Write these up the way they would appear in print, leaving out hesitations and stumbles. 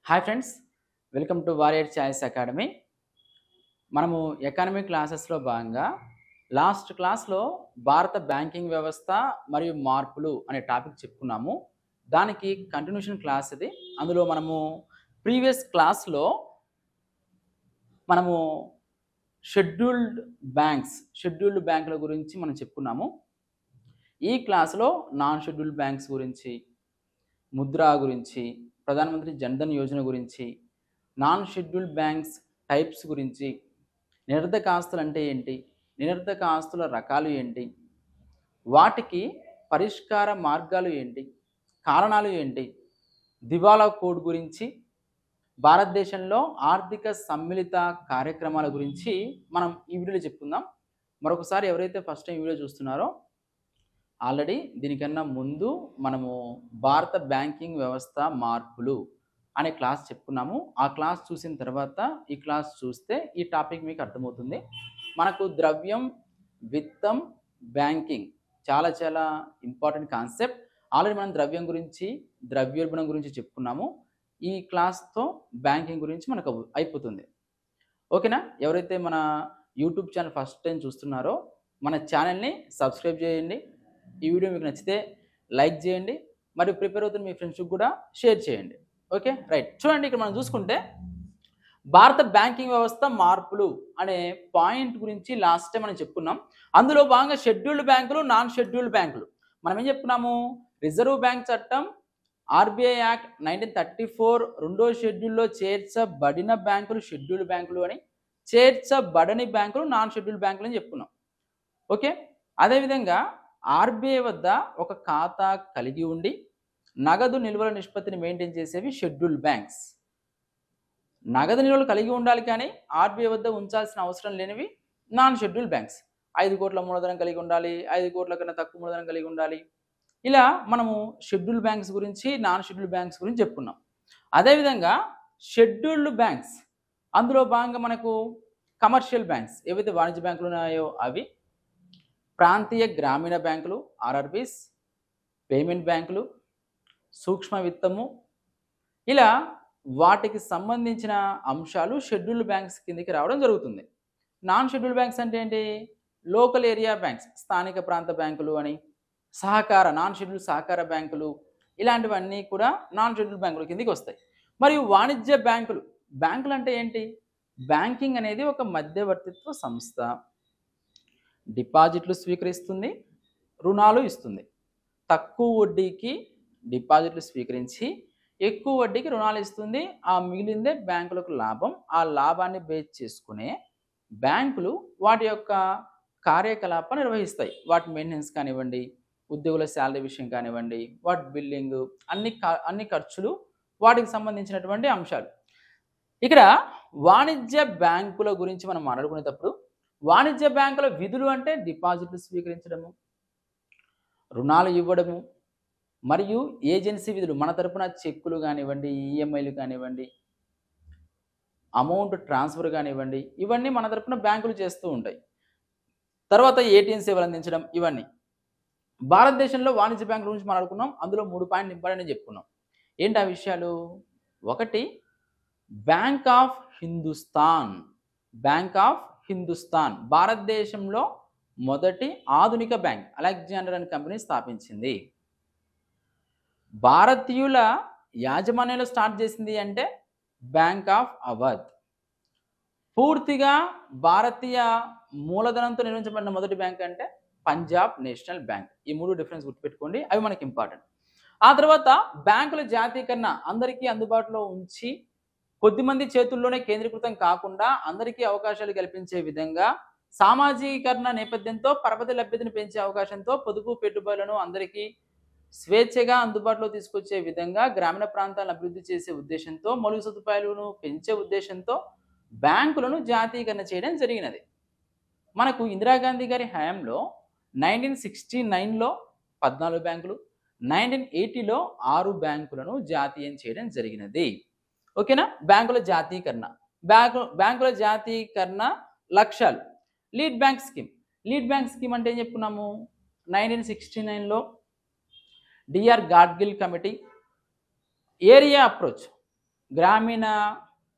Hi friends, welcome to warrior choice academy. మనము economy క్లాసెస్లో భాగంగా లాస్ట్ క్లాస్లో భారత బ్యాంకింగ్ వ్యవస్థ మరియు మార్పులు అనే టాపిక్ చెప్పుకున్నాము. దానికి కంటిన్యూషన్ క్లాస్ ఇది. అందులో మనము ప్రీవియస్ క్లాస్లో మనము షెడ్యూల్డ్ బ్యాంకుల గురించి మనం చెప్పుకున్నాము. ఈ క్లాస్లో నాన్ షెడ్యూల్డ్ బ్యాంక్స్ గురించి, ముద్రా గురించి, ప్రధానమంత్రి జన్ధన్ యోజన గురించి, నాన్ షెడ్యూల్డ్ బ్యాంక్స్ టైప్స్ గురించి, నిరర్ధక ఆస్తులు అంటే ఏంటి, నిరర్ధక ఆస్తుల రకాలు ఏంటి, వాటికి పరిష్కార మార్గాలు ఏంటి, కారణాలు ఏంటి, దివాలా కోడ్ గురించి, భారతదేశంలో ఆర్థిక సమ్మిళిత కార్యక్రమాల గురించి మనం ఈ వీడియోలో చెప్పుకుందాం. మరొకసారి ఎవరైతే ఫస్ట్ టైం వీడియో చూస్తున్నారో ఆల్రెడీ దీనికన్నా ముందు మనము భారత బ్యాంకింగ్ వ్యవస్థ మార్పులు అనే క్లాస్ చెప్పుకున్నాము. ఆ క్లాస్ చూసిన తర్వాత ఈ క్లాస్ చూస్తే ఈ టాపిక్ మీకు అర్థమవుతుంది. మనకు ద్రవ్యం, విత్తం, బ్యాంకింగ్ చాలా చాలా ఇంపార్టెంట్ కాన్సెప్ట్. ఆల్రెడీ మనం ద్రవ్యం గురించి, ద్రవ్యోల్బణం గురించి చెప్పుకున్నాము. ఈ క్లాస్తో బ్యాంకింగ్ గురించి మనకు అయిపోతుంది. ఓకేనా? ఎవరైతే మన యూట్యూబ్ ఛానల్ ఫస్ట్ టైం చూస్తున్నారో మన ఛానల్ని సబ్స్క్రైబ్ చేయండి. ఈ వీడియో మీకు నచ్చితే లైక్ చేయండి, మరియు ప్రిపేర్ అవుతున్న మీ ఫ్రెండ్స్కి కూడా షేర్ చేయండి. Okay, right. చూడండి, ఇక్కడ మనం చూసుకుంటే భారత బ్యాంకింగ్ వ్యవస్థ మార్పులు అనే పాయింట్ గురించి లాస్ట్ టైం మనం చెప్పుకున్నాం. అందులో భాగంగా షెడ్యూల్డ్ బ్యాంకులు, నాన్ షెడ్యూల్డ్ బ్యాంకులు. మనం ఏం చెప్పుకున్నాము? రిజర్వ్ బ్యాంక్ చట్టం, ఆర్బీఐ యాక్ట్ 1934 రెండో షెడ్యూల్లో చేర్చబడిన బ్యాంకులు షెడ్యూల్డ్ బ్యాంకులు అని, చేర్చబడని బ్యాంకులు నాన్ షెడ్యూల్డ్ బ్యాంకులు అని చెప్పుకున్నాం. ఓకే, అదేవిధంగా ఆర్బీఐ వద్ద ఒక ఖాతా కలిగి ఉండి నగదు నిల్వల నిష్పత్తిని మెయింటైన్ చేసేవి షెడ్యూల్డ్ బ్యాంక్స్. నగదు నిల్వలు కలిగి ఉండాలి, కానీ ఆర్బీఐ వద్ద ఉంచాల్సిన అవసరం లేనివి నాన్ షెడ్యూల్డ్ బ్యాంక్స్. 5 కోట్ల మూలధనం కలిగి ఉండాలి, 5 కోట్ల కన్నా తక్కువ మూలధనం కలిగి ఉండాలి. ఇలా మనము షెడ్యూల్డ్ బ్యాంక్స్ గురించి, నాన్ షెడ్యూల్డ్ బ్యాంక్స్ గురించి చెప్పుకున్నాం. అదేవిధంగా షెడ్యూల్డ్ బ్యాంక్స్ అందులో భాగంగా మనకు కమర్షియల్ బ్యాంక్స్, ఏవైతే వాణిజ్య బ్యాంకులు ఉన్నాయో అవి, ప్రాంతీయ గ్రామీణ బ్యాంకులు ఆర్ఆర్బీస్, పేమెంట్ బ్యాంకులు, సూక్ష్మ విత్తము, ఇలా వాటికి సంబంధించిన అంశాలు షెడ్యూల్డ్ బ్యాంక్స్ కిందకి రావడం జరుగుతుంది. నాన్ షెడ్యూల్డ్ బ్యాంక్స్ అంటే ఏంటి? లోకల్ ఏరియా బ్యాంక్స్, స్థానిక ప్రాంత బ్యాంకులు అని, నాన్ షెడ్యూల్డ్ సహకార బ్యాంకులు, ఇలాంటివన్నీ కూడా నాన్ షెడ్యూల్డ్ బ్యాంకుల కిందకి వస్తాయి. మరియు వాణిజ్య బ్యాంకులు. బ్యాంకులు అంటే ఏంటి? బ్యాంకింగ్ అనేది ఒక మధ్యవర్తిత్వ సంస్థ. డిపాజిట్లు స్వీకరిస్తుంది, రుణాలు ఇస్తుంది. తక్కువ వడ్డీకి డిపాజిట్లు స్వీకరించి ఎక్కువ వడ్డీకి రుణాలు ఇస్తుంది. ఆ మిగిలిందే బ్యాంకులకు లాభం. ఆ లాభాన్ని బేస్ చేసుకునే బ్యాంకులు వాటి యొక్క కార్యకలాపాలు నిర్వహిస్తాయి. వాటి మెయింటెనెన్స్ కానివ్వండి, ఉద్యోగుల శాలరీ విషయం కానివ్వండి, వాటి బిల్లింగ్, అన్ని ఖర్చులు, వాటికి సంబంధించినటువంటి అంశాలు. ఇక్కడ వాణిజ్య బ్యాంకుల గురించి మనం మాట్లాడుకునేటప్పుడు వాణిజ్య బ్యాంకుల విధులు అంటే డిపాజిట్లు స్వీకరించడము, రుణాలు ఇవ్వడము, మరియు ఏజెన్సీ విధులు, మన తరపున చెక్కులు కానివ్వండి, ఈఎంఐలు కానివ్వండి, అమౌంట్ ట్రాన్స్ఫర్ కానివ్వండి, ఇవన్నీ మన తరపున బ్యాంకులు చేస్తూ ఉంటాయి. తర్వాత ఏటీఎం సేవలు అందించడం, ఇవన్నీ. భారతదేశంలో వాణిజ్య బ్యాంకుల గురించి మాట్లాడుకున్నాం. అందులో 3 పాయింట్లు ఇంపార్టెంట్ చెప్పుకున్నాం. ఏంటి ఆ విషయాలు? ఒకటి, బ్యాంక్ ఆఫ్ హిందుస్థాన్ భారతదేశంలో మొదటి ఆధునిక బ్యాంక్, అలెగ్జాండర్ అండ్ కంపెనీ స్థాపించింది. భారతీయుల యాజమాన్యంలో స్టార్ట్ చేసింది అంటే బ్యాంక్ ఆఫ్ అవధ్. పూర్తిగా భారతీయ మూలధనంతో నిర్మించబడిన మొదటి బ్యాంక్ అంటే పంజాబ్ నేషనల్ బ్యాంక్. ఈ 3 డిఫరెన్స్ గుర్తుపెట్టుకోండి, అవి మనకి ఇంపార్టెంట్. ఆ తర్వాత బ్యాంకుల జాతీకరణ అందరికీ అందుబాటులో ఉంచి, కొద్దిమంది చేతుల్లోనే కేంద్రీకృతం కాకుండా అందరికీ అవకాశాలు కల్పించే విధంగా, సామాజికీకరణ నేపథ్యంతో పరపతి లభ్యతను పెంచే అవకాశంతో పొదుపు పెట్టుబడులను అందరికీ స్వేచ్ఛగా అందుబాటులో తీసుకొచ్చే విధంగా, గ్రామీణ ప్రాంతాలను అభివృద్ధి చేసే ఉద్దేశంతో, మౌలిక సదుపాయాలను పెంచే ఉద్దేశంతో బ్యాంకులను జాతీకరణ చేయడం జరిగినది. మనకు ఇందిరాగాంధీ గారి హయాంలో 1969లో 14 బ్యాంకులు, 1980లో 6 బ్యాంకులను జాతీయం చేయడం జరిగినది. ఓకేనా? బ్యాంకుల జాతీకరణ లక్ష్యాలు. లీడ్ బ్యాంక్ స్కీమ్ అంటే ఏం చెప్పుకున్నాము? 1969లో DR Gadgil committee area approach, గ్రామీణ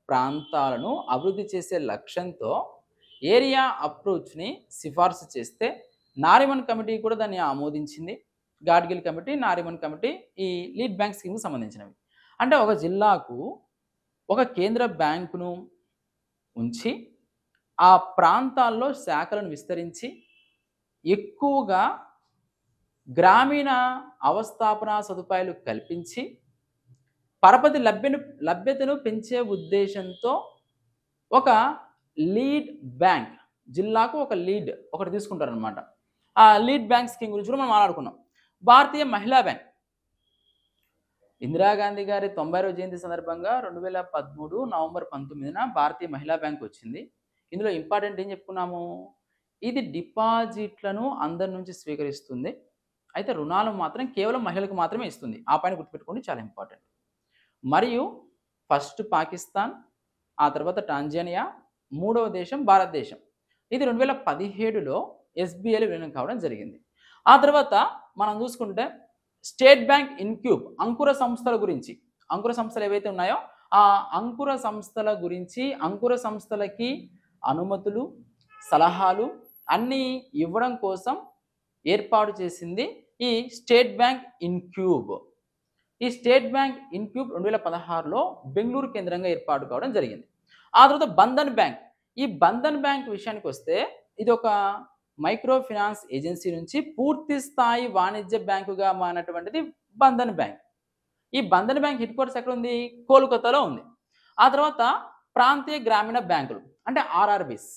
ప్రాంతాలను అభివృద్ధి చేసే లక్ష్యంతో ఏరియా అప్రోచ్ని సిఫార్సు చేస్తే నారిమన్ కమిటీ కూడా దాన్ని ఆమోదించింది. గాడ్గిల్ కమిటీ, నారిమన్ కమిటీ ఈ లీడ్ బ్యాంక్ స్కీమ్కి సంబంధించినవి. అంటే ఒక జిల్లాకు ఒక కేంద్ర బ్యాంకును ఉంచి ఆ ప్రాంతాల్లో శాఖలను విస్తరించి ఎక్కువగా గ్రామీణ అవస్థాపన సదుపాయాలు కల్పించి పరపతి లభ్యతను పెంచే ఉద్దేశంతో ఒక లీడ్ బ్యాంక్, జిల్లాకు ఒక లీడ్ ఒకటి తీసుకుంటారనమాట. ఆ లీడ్ బ్యాంక్ స్కీమ్ గురించి కూడా మనం మాట్లాడుకున్నాం. భారతీయ మహిళా బ్యాంక్ ఇందిరాగాంధీ గారి 90వ జయంతి సందర్భంగా 2013 నవంబర్ 19న భారతీయ మహిళా బ్యాంక్ వచ్చింది. ఇందులో ఇంపార్టెంట్ ఏం చెప్పుకున్నాము, ఇది డిపాజిట్లను అందరి నుంచి స్వీకరిస్తుంది, అయితే రుణాలు మాత్రం కేవలం మహిళలకు మాత్రమే ఇస్తుంది. ఆ పైన గుర్తుపెట్టుకోండి, చాలా ఇంపార్టెంట్. మరియు ఫస్ట్ పాకిస్తాన్, ఆ తర్వాత టాంజానియా, మూడవ దేశం భారతదేశం. ఇది 2017లో ఎస్బీఐలో విలీనం కావడం జరిగింది. ఆ తర్వాత మనం చూసుకుంటే స్టేట్ బ్యాంక్ ఇన్క్యూబ్ అంకుర సంస్థల గురించి, అంకుర సంస్థలు ఏవైతే ఉన్నాయో ఆ అంకుర సంస్థల గురించి, అంకుర సంస్థలకి అనుమతులు, సలహాలు అన్నీ ఇవ్వడం కోసం ఏర్పాటు చేసింది ఈ స్టేట్ బ్యాంక్ ఇన్క్యూబ్. ఈ స్టేట్ బ్యాంక్ ఇన్క్యూబ్ 2016లో బెంగళూరు కేంద్రంగా ఏర్పాటు కావడం జరిగింది. ఆ తర్వాత బంధన్ బ్యాంక్. ఈ బంధన్ బ్యాంక్ విషయానికి వస్తే ఇది ఒక మైక్రో ఫైనాన్స్ ఏజెన్సీ నుంచి పూర్తి స్థాయి వాణిజ్య బ్యాంకుగా మారినటువంటిది బంధన్ బ్యాంక్. ఈ బంధన్ బ్యాంక్ హెడ్ క్వార్టర్స్ ఎక్కడ ఉంది, కోల్కతాలో ఉంది. ఆ తర్వాత ప్రాంతీయ గ్రామీణ బ్యాంకులు అంటే ఆర్ఆర్బీస్.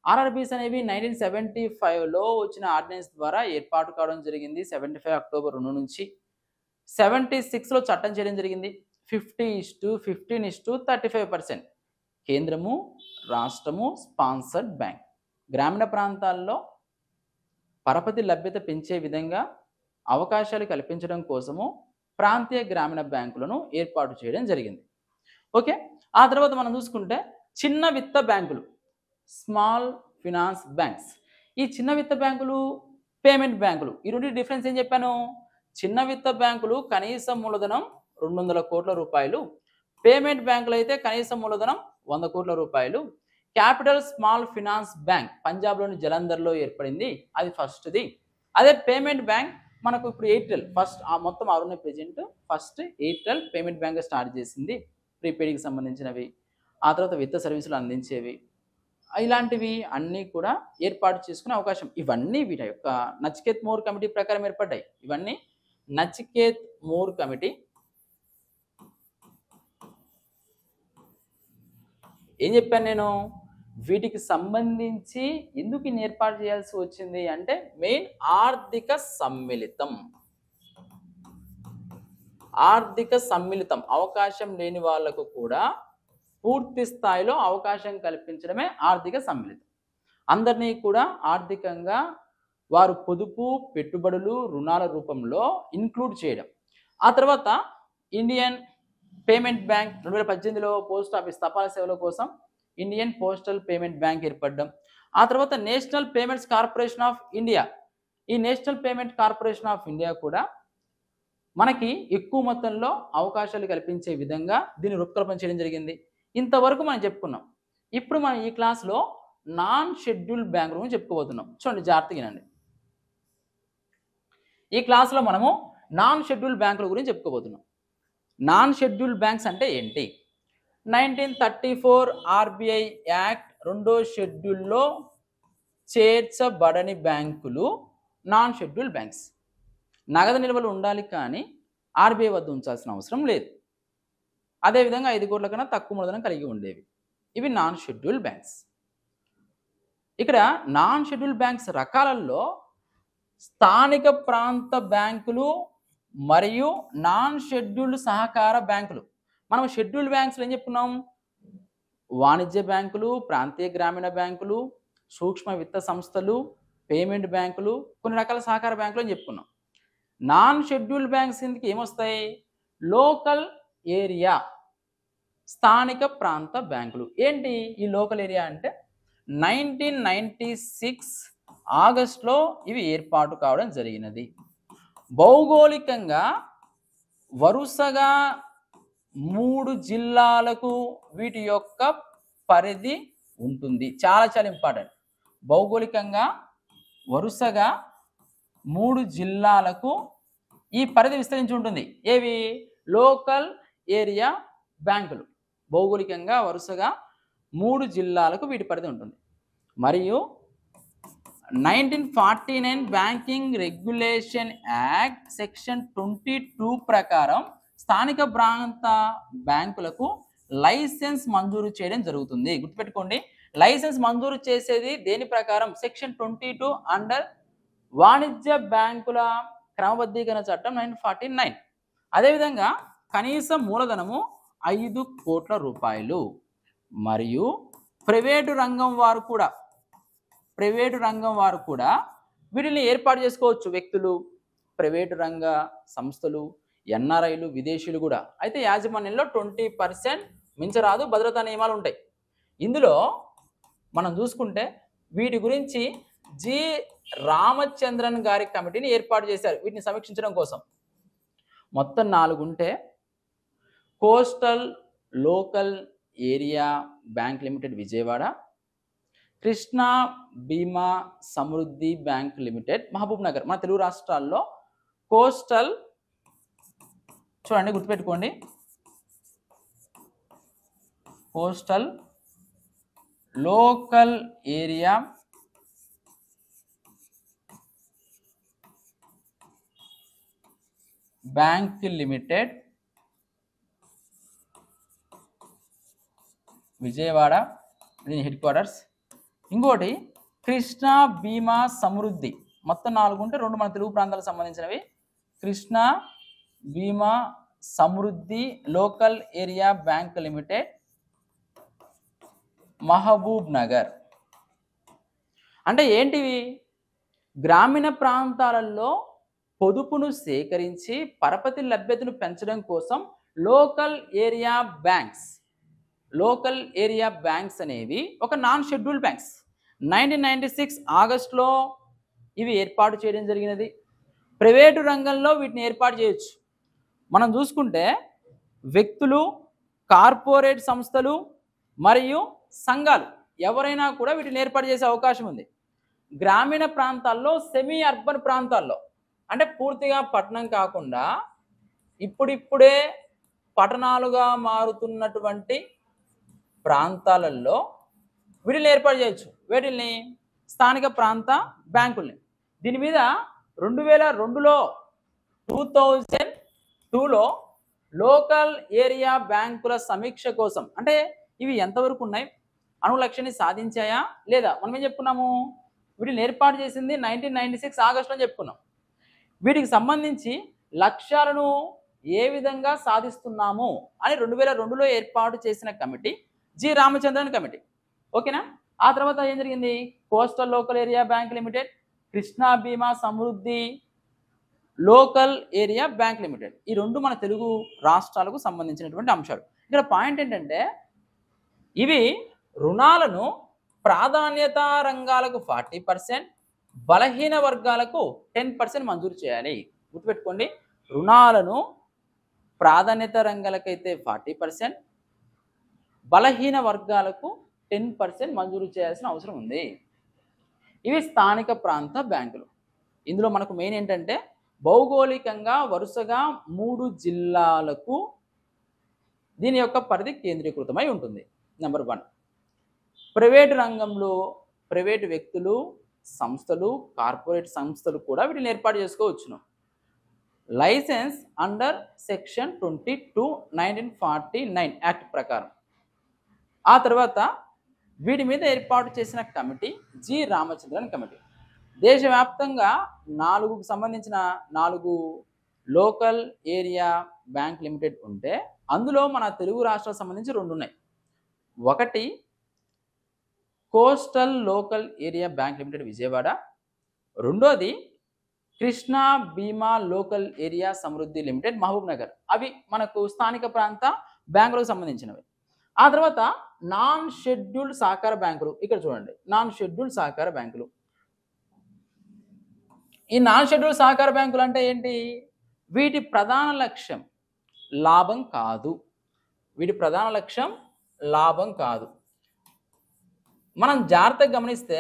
ఆర్ఆర్బీస్ అనేవి 1975లో వచ్చిన ఆర్డినెన్స్ ద్వారా ఏర్పాటు కావడం జరిగింది. 75 అక్టోబర్ 2 నుంచి 76లో చట్టం చేయడం జరిగింది. 50:15:35%. కేంద్రము, రాష్ట్రము స్పాన్సర్డ్ బ్యాంక్. గ్రామీణ ప్రాంతాల్లో పరపతి లభ్యత పెంచే విధంగా అవకాశాలు కల్పించడం కోసము ప్రాంతీయ గ్రామీణ బ్యాంకులను ఏర్పాటు చేయడం జరిగింది. ఓకే, ఆ తర్వాత మనం చూసుకుంటే చిన్న విత్త బ్యాంకులు, స్మాల్ ఫినాన్స్ బ్యాంక్స్. ఈ చిన్న విత్త బ్యాంకులు, పేమెంట్ బ్యాంకులు, ఈ రెండు డిఫరెన్స్ ఏం చెప్పాను. చిన్న విత్త బ్యాంకులు కనీస మూలధనం 200 కోట్ల రూపాయలు, పేమెంట్ బ్యాంకులు అయితే కనీస మూలధనం 100 కోట్ల రూపాయలు. క్యాపిటల్ స్మాల్ ఫినాన్స్ బ్యాంక్ పంజాబ్లోని జలంధర్లో ఏర్పడింది, అది ఫస్ట్ది. అదే పేమెంట్ బ్యాంక్ మనకు ఇప్పుడు ఎయిర్టెల్ ఫస్ట్, ఆ మొత్తం ఆరున్న present first Airtel payment bank start చేసింది, ప్రీపెయిడ్కి సంబంధించినవి. ఆ తర్వాత విత్త సర్వీసులు అందించేవి. ఇలాంటివి అన్నీ కూడా ఏర్పాటు చేసుకునే అవకాశం. ఇవన్నీ వీటి యొక్క నచికేత్ మోర్ కమిటీ ప్రకారం ఏర్పడ్డాయి. ఇవన్నీ నచికేత్ మోర్ కమిటీ ఏం చెప్పాను నేను, వీటికి సంబంధించి ఎందుకు ఇన్ని ఏర్పాటు చేయాల్సి వచ్చింది అంటే మెయిన్ ఆర్థిక సమ్మిళితం. ఆర్థిక సమ్మిళితం, అవకాశం లేని వాళ్లకు కూడా పూర్తి స్థాయిలో అవకాశం కల్పించడమే ఆర్థిక సమ్మిళితం. అందరినీ కూడా ఆర్థికంగా వారు పొదుపు, పెట్టుబడులు, రుణాల రూపంలో ఇంక్లూడ్ చేయడం. ఆ తర్వాత ఇండియన్ పేమెంట్ బ్యాంక్ 2018లో పోస్ట్ ఆఫీస్ తపాలా సేవల కోసం ఇండియన్ పోస్టల్ పేమెంట్ బ్యాంక్ ఏర్పడడం. ఆ తర్వాత National Payments Corporation of India. ఈ National Payment Corporation of India కూడా మనకి ఎక్కువ మొత్తంలో అవకాశాలు కల్పించే విధంగా దీన్ని రూపకల్పన చేయడం జరిగింది. ఇంతవరకు మనం చెప్పుకున్నాం. ఇప్పుడు మనం ఈ క్లాస్లో నాన్ షెడ్యూల్డ్ బ్యాంక్ గురించి చెప్పుకోబోతున్నాం. చూడండి, జాగ్రత్తగా వినండి. ఈ క్లాస్లో మనము నాన్ షెడ్యూల్డ్ బ్యాంకుల గురించి చెప్పుకోబోతున్నాం. నాన్ షెడ్యూల్డ్ బ్యాంక్స్ అంటే ఏంటి? 1934 ఆర్బీఐ యాక్ట్ 2వ షెడ్యూల్లో చేర్చబడని బ్యాంకులు నాన్ షెడ్యూల్డ్ బ్యాంక్స్. నగదు నిల్వలు ఉండాలి కానీ ఆర్బీఐ వద్ద ఉంచాల్సిన అవసరం లేదు. అదేవిధంగా 5 కోట్ల కన్నా తక్కువ మూలధనం కలిగి ఉండేవి. ఇవి నాన్ షెడ్యూల్డ్ బ్యాంక్స్. ఇక్కడ నాన్ షెడ్యూల్డ్ బ్యాంక్స్ రకాలలో స్థానిక ప్రాంత బ్యాంకులు మరియు నాన్ షెడ్యూల్డ్ సహకార బ్యాంకులు. మనం షెడ్యూల్డ్ బ్యాంక్స్లో ఏం చెప్పుకున్నాం? వాణిజ్య బ్యాంకులు, ప్రాంతీయ గ్రామీణ బ్యాంకులు, సూక్ష్మ విత్త సంస్థలు, పేమెంట్ బ్యాంకులు, కొన్ని రకాల సహకార బ్యాంకులు అని చెప్పుకున్నాం. నాన్ షెడ్యూల్డ్ బ్యాంక్స్ కిందకి ఏమొస్తాయి? లోకల్ ఏరియా, స్థానిక ప్రాంత బ్యాంకులు. ఏంటి ఈ లోకల్ ఏరియా అంటే 1996 ఆగస్టులో ఇవి ఏర్పాటు కావడం జరిగినది. భౌగోళికంగా వరుసగా 3 జిల్లాలకు వీటి యొక్క పరిధి ఉంటుంది. చాలా చాలా ఇంపార్టెంట్. భౌగోళికంగా వరుసగా 3 జిల్లాలకు ఈ పరిధి విస్తరించి ఉంటుంది. ఏవి? లోకల్ ఏరియా బ్యాంకులు. భౌగోళికంగా వరుసగా 3 జిల్లాలకు వీటి పరిధి ఉంటుంది. మరియు 1949 బ్యాంకింగ్ రెగ్యులేషన్ యాక్ట్ సెక్షన్ 22 ప్రకారం స్థానిక ప్రాంత బ్యాంకులకు లైసెన్స్ మంజూరు చేయడం జరుగుతుంది. గుర్తుపెట్టుకోండి, లైసెన్స్ మంజూరు చేసేది దేని ప్రకారం? సెక్షన్ 22 అండర్ వాణిజ్య బ్యాంకుల క్రమబద్ధీకరణ చట్టం 1949. అదేవిధంగా కనీస మూలధనము 5 కోట్ల రూపాయలు. మరియు ప్రైవేటు రంగం వారు కూడా వీటిని ఏర్పాటు చేసుకోవచ్చు. వ్యక్తులు, ప్రైవేటు రంగ సంస్థలు, ఎన్ఆర్ఐలు, విదేశీయులు కూడా. అయితే యాజమాన్యంలో 20% మించరాదు, భద్రతా నియమాలు ఉంటాయి. ఇందులో మనం చూసుకుంటే వీటి గురించి జి రామచంద్రన్ గారి కమిటీని ఏర్పాటు చేశారు వీటిని సమీక్షించడం కోసం. మొత్తం 4 ఉంటే coastal local area bank limited Vijayawada, Krishna Bhima సమృద్ధి బ్యాంక్ లిమిటెడ్ మహబూబ్ నగర్. మన తెలుగు రాష్ట్రాల్లో కోస్టల్, చూడండి గుర్తుపెట్టుకోండి, coastal local area bank limited Vijayawada, దీని హెడ్ క్వార్టర్స్. ఇంకోటి కృష్ణా బీమా సమృద్ధి. మొత్తం 4 ఉంటే 2 మన తెలుగు ప్రాంతాలకు సంబంధించినవి. Krishna Bhima Samruddhi local area bank limited Mahbub Nagar. అంటే ఏంటివి? గ్రామీణ ప్రాంతాలలో పొదుపును సేకరించి పరపతి లభ్యతను పెంచడం కోసం లోకల్ ఏరియా బ్యాంక్స్ అనేవి ఒక నాన్ షెడ్యూల్డ్ బ్యాంక్స్ 1996 ఆగస్టులో ఇవి ఏర్పాటు చేయడం జరిగినది. ప్రైవేటు రంగంలో వీటిని ఏర్పాటు చేయొచ్చు. మనం చూసుకుంటే వ్యక్తులు, కార్పొరేట్ సంస్థలు మరియు సంఘాలు ఎవరైనా కూడా వీటిని ఏర్పాటు చేసే అవకాశం ఉంది. గ్రామీణ ప్రాంతాల్లో, సెమీ అర్బన్ ప్రాంతాల్లో, అంటే పూర్తిగా పట్టణం కాకుండా ఇప్పుడిప్పుడే పట్టణాలుగా మారుతున్నటువంటి ప్రాంతాలలో వీటిని ఏర్పాటు చేయొచ్చు. వీటిని స్థానిక ప్రాంత బ్యాంకుల్ని. దీని మీద 2002లో లోకల్ ఏరియా బ్యాంకుల సమీక్ష కోసం, అంటే ఇవి ఎంతవరకు ఉన్నాయి, అణు లక్ష్యాన్ని సాధించాయా లేదా, మనం ఏం చెప్పుకున్నాము, వీటిని ఏర్పాటు చేసింది 1996 ఆగస్టులో చెప్పుకున్నాం. వీటికి సంబంధించి లక్ష్యాలను ఏ విధంగా సాధిస్తున్నాము అని 2002లో ఏర్పాటు చేసిన కమిటీ జి రామచంద్రన్ కమిటీ. ఓకేనా? ఆ తర్వాత ఏం జరిగింది? Coastal local area bank limited, Krishna Bhima Samruddhi local area bank limited. ఈ 2 మన తెలుగు రాష్ట్రాలకు సంబంధించినటువంటి అంశాలు. ఇక్కడ పాయింట్ ఏంటంటే ఇవి రుణాలను ప్రాధాన్యత రంగాలకు 40%, బలహీన వర్గాలకు 10% మంజూరు చేయాలి. గుర్తుపెట్టుకోండి, రుణాలను ప్రాధాన్యత రంగాలకైతే 40%, బలహీన వర్గాలకు 10% మంజూరు చేయాల్సిన అవసరం ఉంది. ఇవి స్థానిక ప్రాంత బ్యాంకులు. ఇందులో మనకు మెయిన్ ఏంటంటే భౌగోళికంగా వరుసగా 3 జిల్లాలకు దీని యొక్క పరిధి కేంద్రీకృతమై ఉంటుంది. నెంబర్ 1, ప్రైవేటు రంగంలో ప్రైవేటు వ్యక్తులు, సంస్థలు, కార్పొరేట్ సంస్థలు కూడా వీటిని ఏర్పాటు చేసుకోవచ్చును. లైసెన్స్ అండర్ సెక్షన్ 22 1949 యాక్ట్ ప్రకారం. ఆ తర్వాత వీటి మీద ఏర్పాటు చేసిన కమిటీ జి రామచంద్రన్ కమిటీ. దేశవ్యాప్తంగా 4కు సంబంధించిన 4 లోకల్ ఏరియా బ్యాంక్ లిమిటెడ్ ఉంటే అందులో మన తెలుగు రాష్ట్రాలకు సంబంధించి 2 ఉన్నాయి. ఒకటి coastal local area bank limited Vijayawada, రెండోది కృష్ణా బీమా లోకల్ ఏరియా సమృద్ధి లిమిటెడ్ మహబూబ్ నగర్. అవి మనకు స్థానిక ప్రాంత బ్యాంకులకు సంబంధించినవి. ఆ తర్వాత నాన్ షెడ్యూల్డ్ సహకార బ్యాంకులు. ఇక్కడ చూడండి, నాన్ షెడ్యూల్డ్ సహకార బ్యాంకులు. ఈ నాన్ షెడ్యూల్డ్ సహకార బ్యాంకులు అంటే ఏంటి? వీటి ప్రధాన లక్ష్యం లాభం కాదు. వీటి ప్రధాన లక్ష్యం లాభం కాదు. మనం జాగ్రత్తగా గమనిస్తే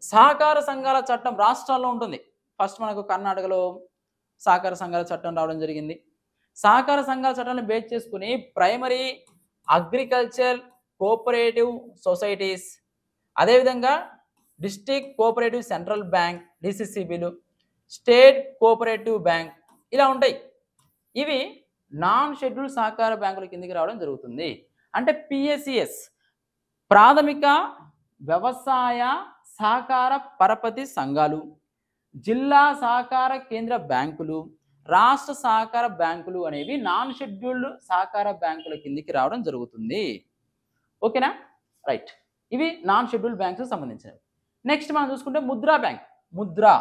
సహకార సంఘాల చట్టం రాష్ట్రాల్లో ఉంటుంది. ఫస్ట్ మనకు కర్ణాటకలో సహకార సంఘాల చట్టం రావడం జరిగింది. సహకార సంఘాల చట్టాన్ని బేస్ చేసుకుని ప్రైమరీ అగ్రికల్చర్ కోఆపరేటివ్ సొసైటీస్, అదేవిధంగా డిస్ట్రిక్ట్ కోఆపరేటివ్ సెంట్రల్ బ్యాంక్ డిసిసిబిలు, స్టేట్ కోఆపరేటివ్ బ్యాంక్ ఇలా ఉంటాయి. ఇవి నాన్ షెడ్యూల్ సహకార బ్యాంకుల కిందికి రావడం జరుగుతుంది. అంటే పిఎస్సిఎస్ ప్రాథమిక వ్యవసాయ సహకార పరపతి సంఘాలు, జిల్లా సహకార కేంద్ర బ్యాంకులు, రాష్ట్ర సహకార బ్యాంకులు అనేవి నాన్ షెడ్యూల్డ్ సహకార బ్యాంకుల కిందికి రావడం జరుగుతుంది. ఓకేనా, రైట్. ఇవి నాన్ షెడ్యూల్డ్ బ్యాంక్స్ సంబంధించినవి. నెక్స్ట్ మనం చూసుకుంటే Mudra bank. Mudra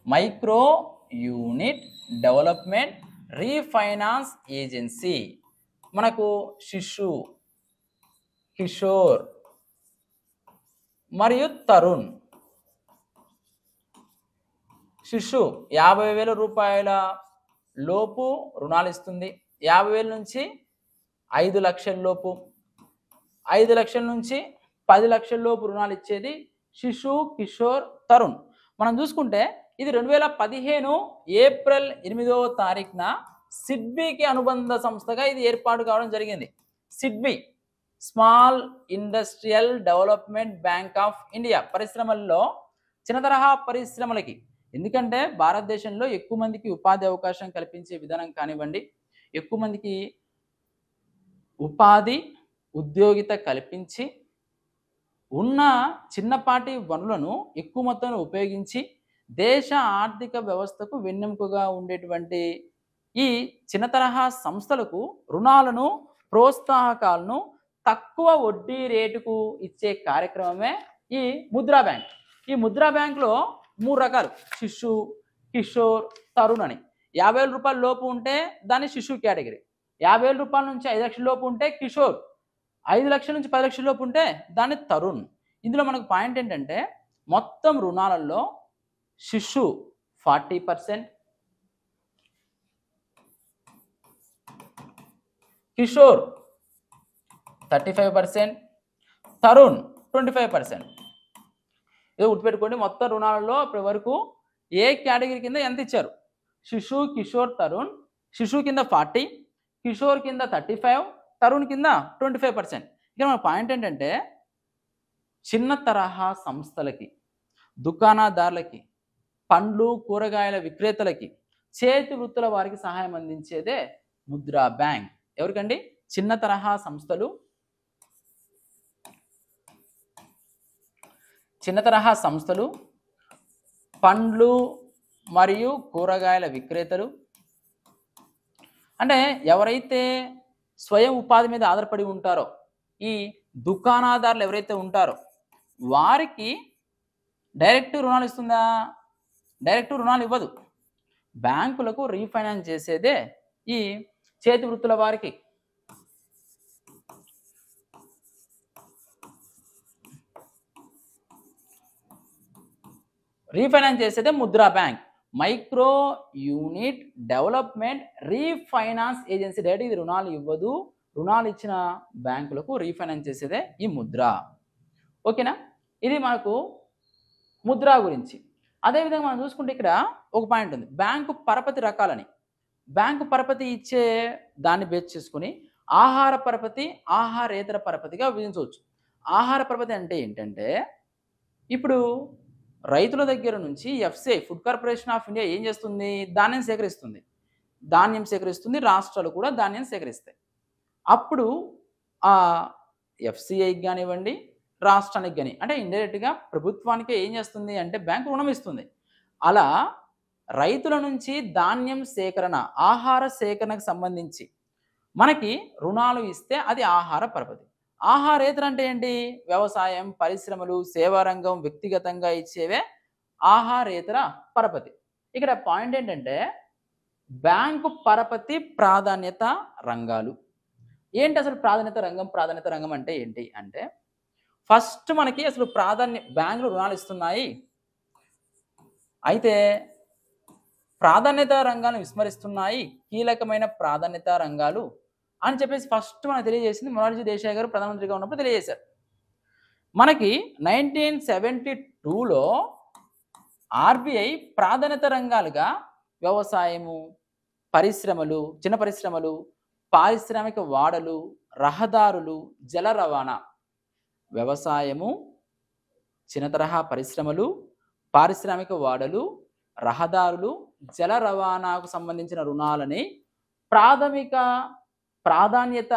micro unit development refinance agency. మనకు శిశు, కిషోర్ మరియు తరుణ్. శిశు 50,000 రూపాయల లోపు రుణాలు ఇస్తుంది. 50,000 నుంచి 5 లక్షల లోపు, 5 లక్షల నుంచి 10 లక్షల లోపు రుణాలు ఇచ్చేది శిశు, కిషోర్, తరుణ్. మనం చూసుకుంటే ఇది 2015 ఏప్రిల్ 8వ తారీఖున సిడ్బీకి అనుబంధ సంస్థగా ఇది ఏర్పాటు కావడం జరిగింది. SIDBI small industrial development bank of India. పరిశ్రమల్లో చిన్న తరహా పరిశ్రమలకి, ఎందుకంటే భారతదేశంలో ఎక్కువ మందికి ఉపాధి అవకాశం కల్పించే విధానం కానివ్వండి, ఎక్కువ మందికి ఉపాధి ఉద్యోగిత కల్పించి ఉన్న చిన్నపాటి వనరులను ఎక్కువ మొత్తంలో ఉపయోగించి దేశ ఆర్థిక వ్యవస్థకు వెన్నెముకగా ఉండేటువంటి ఈ చిన్న తరహా సంస్థలకు రుణాలను, ప్రోత్సాహకాలను తక్కువ వడ్డీ రేటుకు ఇచ్చే కార్యక్రమమే ఈ ముద్రా బ్యాంక్. ఈ ముద్రా బ్యాంకులో 3 రకాలు: శిశు, కిషోర్, తరుణ్ అని. 50,000 రూపాయల లోపు ఉంటే దాన్ని శిశు కేటగిరీ, 50,000 రూపాయల నుంచి 5 లక్షల లోపు ఉంటే కిషోర్, 5 లక్షల నుంచి 10 లక్షల లోపు ఉంటే దాన్ని తరుణ్. ఇందులో మనకు పాయింట్ ఏంటంటే మొత్తం రుణాలలో శిశు 40%, కిషోర్ 35%, తరుణ్ 25%. ఇది గుర్తుపెట్టుకోండి. మొత్తం రుణాలలో ఇప్పటి వరకు ఏ కేటగిరీ కింద ఎంత ఇచ్చారు? శిశు, కిషోర్, తరుణ్. శిశు కింద 40, కిషోర్ కింద 35, తరుణ్ కింద 25%. ఇక్కడ మన పాయింట్ ఏంటంటే చిన్న తరహా సంస్థలకి, దుకాణదారులకి, పండ్లు కూరగాయల విక్రేతలకి, చేతి వృత్తుల వారికి సహాయం అందించేదే ముద్రా బ్యాంక్. ఎవరికండి? చిన్న తరహా సంస్థలు, చిన్న తరహా సంస్థలు, పండ్లు మరియు కూరగాయల విక్రేతలు. అంటే ఎవరైతే స్వయం ఉపాధి మీద ఆధారపడి ఉంటారో, ఈ దుకాణదారులు ఎవరైతే ఉంటారో వారికి డైరెక్ట్ రుణాలు ఇస్తుందా? డైరెక్ట్ రుణాలు ఇవ్వదు. బ్యాంకులకు రీఫైనాన్స్ చేసేదే ఈ చేతి వృత్తుల వారికి. రీఫైనాన్స్ చేసేదే Mudra bank, micro unit development refinance agency. Direct ఇది రుణాలు ఇవ్వదు, రుణాలు ఇచ్చిన బ్యాంకులకు రీఫైనాన్స్ చేసేదే ఈ ముద్ర. ఓకేనా, ఇది మనకు ముద్రా గురించి. అదేవిధంగా మనం చూసుకుంటే ఇక్కడ ఒక పాయింట్ ఉంది, బ్యాంకు పరపతి రకాలని. బ్యాంకు పరపతి ఇచ్చే దాన్ని బేస్ చేసుకుని ఆహార పరపతి, ఆహారేతర పరపతిగా విభజించవచ్చు. ఆహార పరపతి అంటే ఏంటంటే, ఇప్పుడు రైతుల దగ్గర నుంచి FCI food corporation of India ఏం చేస్తుంది? ధాన్యం సేకరిస్తుంది. ధాన్యం సేకరిస్తుంది, రాష్ట్రాలు కూడా ధాన్యం సేకరిస్తాయి. అప్పుడు ఆ ఎఫ్సిఐకి కానివ్వండి, రాష్ట్రానికి కానీ, అంటే ఇండైరెక్ట్గా ప్రభుత్వానికి ఏం చేస్తుంది అంటే బ్యాంకు రుణం ఇస్తుంది. అలా రైతుల నుంచి ధాన్యం సేకరణ, ఆహార సేకరణకు సంబంధించి మనకి రుణాలు ఇస్తే అది ఆహార పరపతి. ఆహారేతర అంటే ఏంటి? వ్యవసాయం, పరిశ్రమలు, సేవారంగం, వ్యక్తిగతంగా ఇచ్చేవే ఆహారేతర పరపతి. ఇక్కడ పాయింట్ ఏంటంటే బ్యాంకు పరపతి ప్రాధాన్యత రంగాలు ఏంటి? అసలు ప్రాధాన్యత రంగం అంటే ఏంటి అంటే, ఫస్ట్ మనకి అసలు బ్యాంకులు రుణాలు ఇస్తున్నాయి. అయితే ప్రాధాన్యత రంగాలను విస్మరిస్తున్నాయి, కీలకమైన ప్రాధాన్యత రంగాలు అని చెప్పేసి ఫస్ట్ మనకు తెలియజేసింది మొరార్జీ దేశాయ్ గారు ప్రధానమంత్రిగా ఉన్నప్పుడు తెలియజేశారు. మనకి 1972లో ఆర్బీఐ ప్రాధాన్యత రంగాలుగా వ్యవసాయము, పరిశ్రమలు, చిన్న పరిశ్రమలు, పారిశ్రామిక వాడలు, రహదారులు, జల రవాణా, వ్యవసాయము, చిన్న తరహా పరిశ్రమలు, పారిశ్రామిక వాడలు, రహదారులు, జల రవాణాకు సంబంధించిన రుణాలని ప్రాధాన్యత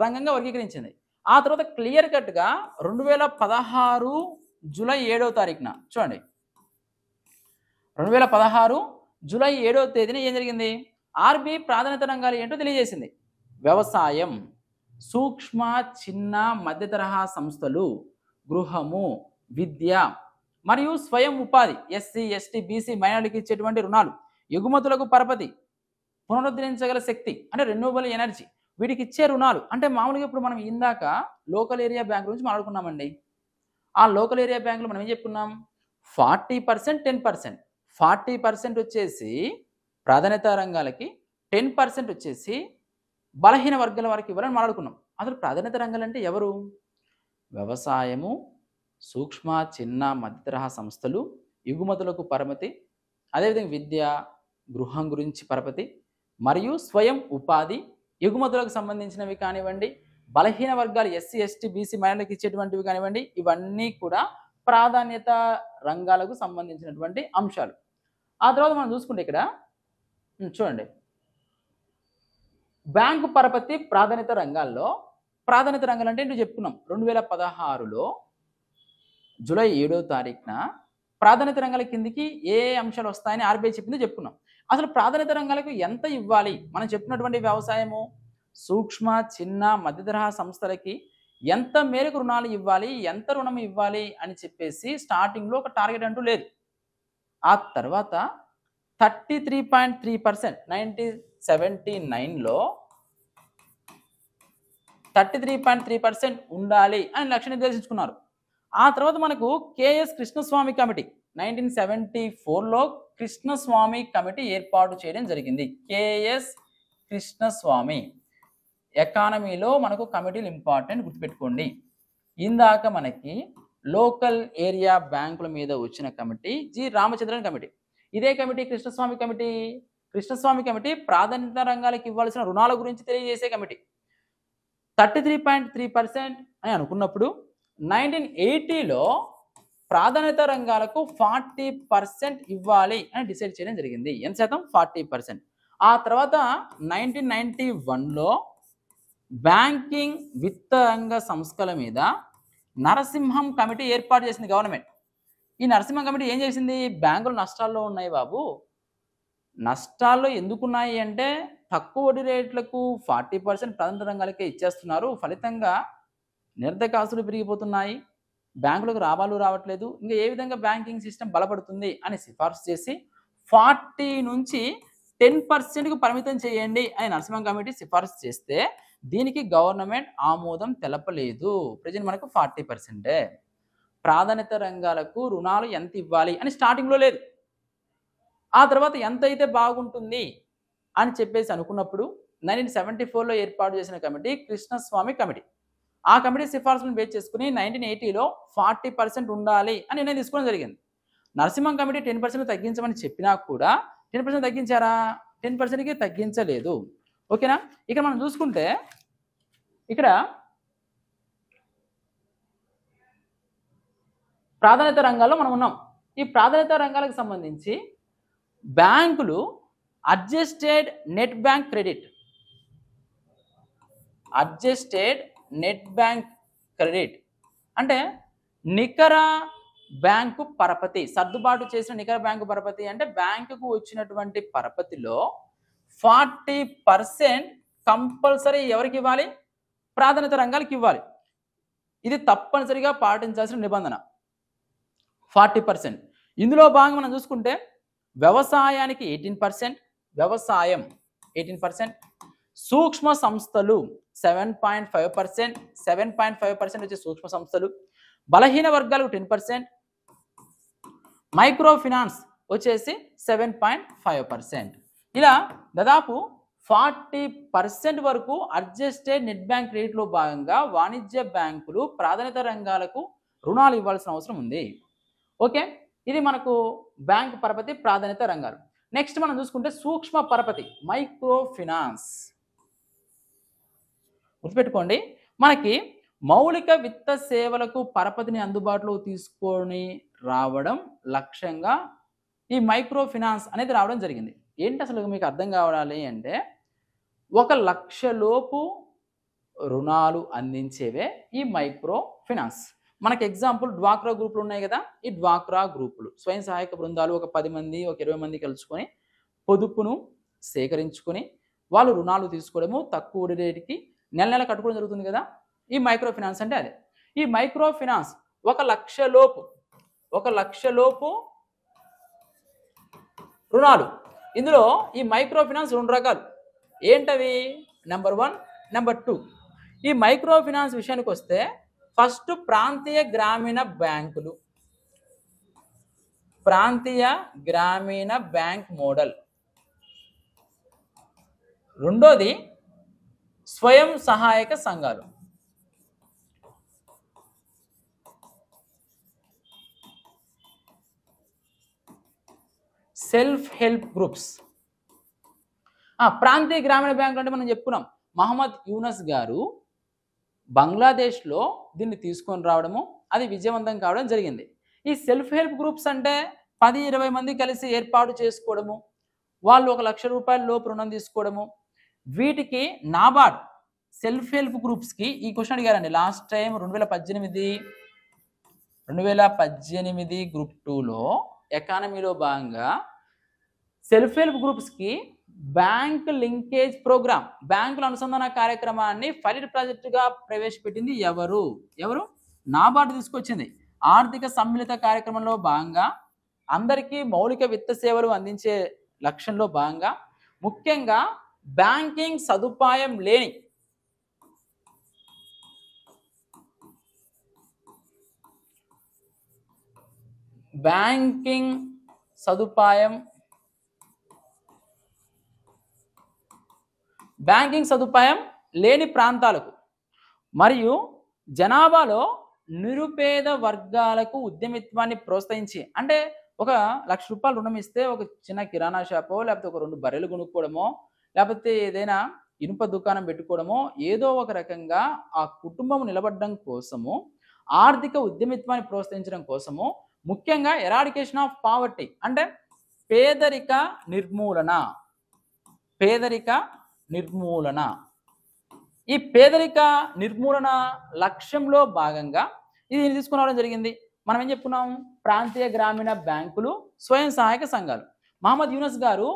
రంగంగా వర్గీకరించింది. ఆ తర్వాత క్లియర్ కట్గా 2016 జూలై 7వ తారీఖున చూడండి, 2016 జూలై 7వ తేదీన ఏం జరిగింది, ఆర్బీఐ ప్రాధాన్యత రంగాలు ఏంటో తెలియజేసింది. వ్యవసాయం, సూక్ష్మ చిన్న మధ్య తరహా సంస్థలు, గృహము, విద్య మరియు స్వయం ఉపాధి, ఎస్సీ ఎస్టీ బీసీ మైనారిటీకి ఇచ్చేటువంటి రుణాలు, ఎగుమతులకు పరపతి, పునరుద్ధరించగల శక్తి అంటే రెన్యూవబుల్ ఎనర్జీ, వీటికి ఇచ్చే రుణాలు. అంటే మామూలుగా ఇప్పుడు మనం ఇందాక లోకల్ ఏరియా బ్యాంక్ గురించి మాట్లాడుకున్నామండి. ఆ లోకల్ ఏరియా బ్యాంకులో మనం ఏం చెప్పుకున్నాం, 40% 10%, 40% వచ్చేసి ప్రాధాన్యత రంగాలకి, 10% వచ్చేసి బలహీన వర్గాల వారికి ఇవ్వాలని మాట్లాడుకున్నాం. అసలు ప్రాధాన్యత రంగాలు అంటే ఎవరు? వ్యవసాయము, సూక్ష్మ చిన్న మధ్య తరహా సంస్థలు, ఎగుమతులకు పరపతి, అదేవిధంగా విద్య, గృహం గురించి పరపతి మరియు స్వయం ఉపాధి, ఎగుమతులకు సంబంధించినవి కానివ్వండి, బలహీన వర్గాలు ఎస్సీ ఎస్టీ బీసీ మైనారిటీకి ఇచ్చేటువంటివి కానివ్వండి, ఇవన్నీ కూడా ప్రాధాన్యత రంగాలకు సంబంధించినటువంటి అంశాలు. ఆ తర్వాత మనం చూసుకుంటే ఇక్కడ చూడండి, బ్యాంకు పరపతి ప్రాధాన్యత రంగాల్లో, ప్రాధాన్యత రంగాలు అంటే ఏంటో చెప్పుకున్నాం. 2016లో జూలై 7వ తారీఖున ప్రాధాన్యత రంగాల కిందికి ఏ అంశాలు వస్తాయని ఆర్బీఐ చెప్పిందో చెప్పుకున్నాం. అసలు ప్రాధాన్యత రంగాలకు ఎంత ఇవ్వాలి, మనం చెప్పినటువంటి వ్యవసాయము, సూక్ష్మ చిన్న మధ్య తరహా సంస్థలకి ఎంత మేరకు రుణాలు ఇవ్వాలి, ఎంత రుణం ఇవ్వాలి అని చెప్పేసి స్టార్టింగ్లో ఒక టార్గెట్ అంటూ లేదు. ఆ తర్వాత 33.3% 1979లో 33.3% ఉండాలి అని లక్ష్యం నిర్దేశించుకున్నారు. ఆ తర్వాత మనకు కేఎస్ కృష్ణస్వామి కమిటీ 1974లో కృష్ణస్వామి కమిటీ ఏర్పాటు చేయడం జరిగింది. కేఎస్ కృష్ణస్వామి, ఎకానమీలో మనకు కమిటీలు ఇంపార్టెంట్, గుర్తుపెట్టుకోండి. ఇందాక మనకి లోకల్ ఏరియా బ్యాంకుల మీద వచ్చిన కమిటీ జి రామచంద్రన్ కమిటీ. ఇదే committee Krishnaswamy committee. Krishnaswamy committee ప్రాధాన్యత రంగాలకు ఇవ్వాల్సిన రుణాల గురించి తెలియజేసే కమిటీ. 33.3% అని అనుకున్నప్పుడు 1980లో ప్రాధాన్యత రంగాలకు 40% ఇవ్వాలి అని డిసైడ్ చేయడం జరిగింది. ఎంత శాతం? 40%. ఆ తర్వాత 1991లో బ్యాంకింగ్ విత్త రంగ సంస్థల మీద నరసింహం కమిటీ ఏర్పాటు చేసింది గవర్నమెంట్. ఈ నరసింహం కమిటీ ఏం చేసింది, బ్యాంకులు నష్టాల్లో ఉన్నాయి బాబు, నష్టాల్లో ఎందుకున్నాయి అంటే తక్కువ వడ్డీ రేట్లకు 40% ప్రాధాన్యత రంగాలకే ఇచ్చేస్తున్నారు, ఫలితంగా నిర్ధకాసులు పెరిగిపోతున్నాయి, బ్యాంకులకు లాభాలు రావట్లేదు, ఇంకా ఏ విధంగా బ్యాంకింగ్ సిస్టమ్ బలపడుతుంది అని సిఫార్సు చేసి 40 నుంచి 10%కు పరిమితం చేయండి అని నరసింహం కమిటీ సిఫార్సు చేస్తే దీనికి గవర్నమెంట్ ఆమోదం తెలపలేదు. ప్రజెంట్ మనకు 40%. ప్రాధాన్యత రంగాలకు రుణాలు ఎంత ఇవ్వాలి అని స్టార్టింగ్లో లేదు. ఆ తర్వాత ఎంత అయితే బాగుంటుంది అని చెప్పేసి అనుకున్నప్పుడు 1974లో ఏర్పాటు చేసిన కమిటీ కృష్ణస్వామి కమిటీ. ఆ కమిటీ సిఫార్సులను బేస్ చేసుకుని 1980లో 40% ఉండాలి అని నిర్ణయం తీసుకోవడం జరిగింది. నరసింహం కమిటీ 10% తగ్గించమని చెప్పినా కూడా 10% తగ్గించారా? 10%కి తగ్గించలేదు. ఓకేనా? ఇక్కడ మనం చూసుకుంటే ఇక్కడ ప్రాధాన్యత రంగాల్లో మనం ఉన్నాం. ఈ ప్రాధాన్యత రంగాలకు సంబంధించి బ్యాంకులు adjusted net bank credit, adjusted net bank credit అంటే నికర బ్యాంకు పరపతి, సర్దుబాటు చేసిన నికర బ్యాంకు పరపతి అంటే బ్యాంకుకు వచ్చినటువంటి పరపతిలో 40% కంపల్సరీ ఎవరికి ఇవ్వాలి? ప్రాధాన్యత రంగాలకు ఇవ్వాలి. ఇది తప్పనిసరిగా పాటించాల్సిన నిబంధన 40%. ఇందులో భాగంగా మనం చూసుకుంటే వ్యవసాయానికి 18%, వ్యవసాయం 18%, సూక్ష్మ సంస్థలు 7.5%, 7.5% వచ్చే సూక్ష్మ సంస్థలు, బలహీన వర్గాలకు 10%, మైక్రో ఫినాన్స్ వచ్చేసి 7.5%. ఇలా దాదాపు 40% వరకు అడ్జస్టెడ్ నెట్ బ్యాంక్ రేట్లో భాగంగా వాణిజ్య బ్యాంకులు ప్రాధాన్యత రంగాలకు రుణాలు ఇవ్వాల్సిన అవసరం ఉంది. ఓకే, ఇది మనకు బ్యాంక్ పరపతి ప్రాధాన్యత రంగాలు. నెక్స్ట్ మనం చూసుకుంటే సూక్ష్మ పరపతి మైక్రో ఫినాన్స్. గుర్తుపెట్టుకోండి, మనకి మౌలిక విత్త సేవలకు పరపతిని అందుబాటులో తీసుకొని రావడం లక్ష్యంగా ఈ మైక్రో ఫినాన్స్ అనేది రావడం జరిగింది. ఏంటి అసలు మీకు అర్థం కావాలి అంటే 1 లక్ష లోపు రుణాలు అందించేవే ఈ మైక్రో ఫినాన్స్. మనకి ఎగ్జాంపుల్ డ్వాక్రా గ్రూపులు ఉన్నాయి కదా, ఈ డ్వాక్రా గ్రూపులు స్వయం సహాయక బృందాలు ఒక 10 మంది ఒక 20 మంది కలుసుకొని పొదుపును సేకరించుకొని వాళ్ళు రుణాలు తీసుకోవడము తక్కువ వడ్డీ రేటుకి నెల నెల కట్టుకోవడం జరుగుతుంది కదా, ఈ మైక్రో ఫినాన్స్ అంటే అదే. ఈ మైక్రో ఫినాన్స్ 1 లక్ష లోపు రుణాలు. ఇందులో ఈ మైక్రో ఫినాన్స్ 2 రకాలు. ఏంటవి? Number 1, number 2. ఈ మైక్రో ఫినాన్స్ విషయానికి వస్తే ఫస్ట్ ప్రాంతీయ గ్రామీణ బ్యాంకులు, ప్రాంతీయ గ్రామీణ బ్యాంక్ మోడల్. రెండోది స్వయం సహాయక సంఘాలు. Self help groups. ప్రాంతీయ గ్రామీణ బ్యాంకులు అంటే మనం చెప్పుకున్నాం, మహమ్మద్ యూనస్ గారు బంగ్లాదేశ్లో దీన్ని తీసుకొని రావడము, అది విజయవంతం కావడం జరిగింది. ఈ సెల్ఫ్ హెల్ప్ గ్రూప్స్ అంటే 10-20 మంది కలిసి ఏర్పాటు చేసుకోవడము, వాళ్ళు 1 లక్ష రూపాయల లోపు రుణం తీసుకోవడము. వీటికి నాబార్డ్ సెల్ఫ్ హెల్ప్ గ్రూప్స్కి ఈ క్వశ్చన్ అడిగారండి లాస్ట్ టైం 2018 గ్రూప్ 2లో ఎకానమీలో భాగంగా. సెల్ఫ్ హెల్ప్ గ్రూప్స్కి బ్యాంక్ లింకేజ్ ప్రోగ్రామ్, బ్యాంకుల అనుసంధాన కార్యక్రమాన్ని పైలట్ ప్రాజెక్టుగా ప్రవేశపెట్టింది ఎవరు? నాబార్డు తీసుకొచ్చింది. ఆర్థిక సమ్మిళిత కార్యక్రమంలో భాగంగా అందరికీ మౌలిక విత్త సేవలు అందించే లక్ష్యంలో భాగంగా ముఖ్యంగా బ్యాంకింగ్ సదుపాయం లేని బ్యాంకింగ్ సదుపాయం లేని ప్రాంతాలకు మరియు జనాభాలో నిరుపేద వర్గాలకు ఉద్యమిత్వాన్ని ప్రోత్సహించి, అంటే 1 లక్ష రూపాయలు రుణం ఇస్తే ఒక చిన్న కిరాణా షాపో లేకపోతే ఒక 2 బర్రెలు కొనుక్కోవడమో లేకపోతే ఏదైనా ఇనుప దుకాణం పెట్టుకోవడమో ఏదో ఒక రకంగా ఆ కుటుంబం నిలబడడం కోసము, ఆర్థిక ఉద్యమిత్వాన్ని ప్రోత్సహించడం కోసము, ముఖ్యంగా ఎరాడికేషన్ ఆఫ్ పావర్టీ అంటే పేదరిక నిర్మూలన. ఈ పేదరిక నిర్మూలన లక్ష్యంలో భాగంగా ఇది తీసుకురావడం జరిగింది. మనం ఏం చెప్పుకున్నాం? ప్రాంతీయ గ్రామీణ బ్యాంకులు, స్వయం సహాయక సంఘాలు. మహమ్మద్ యూనస్ గారు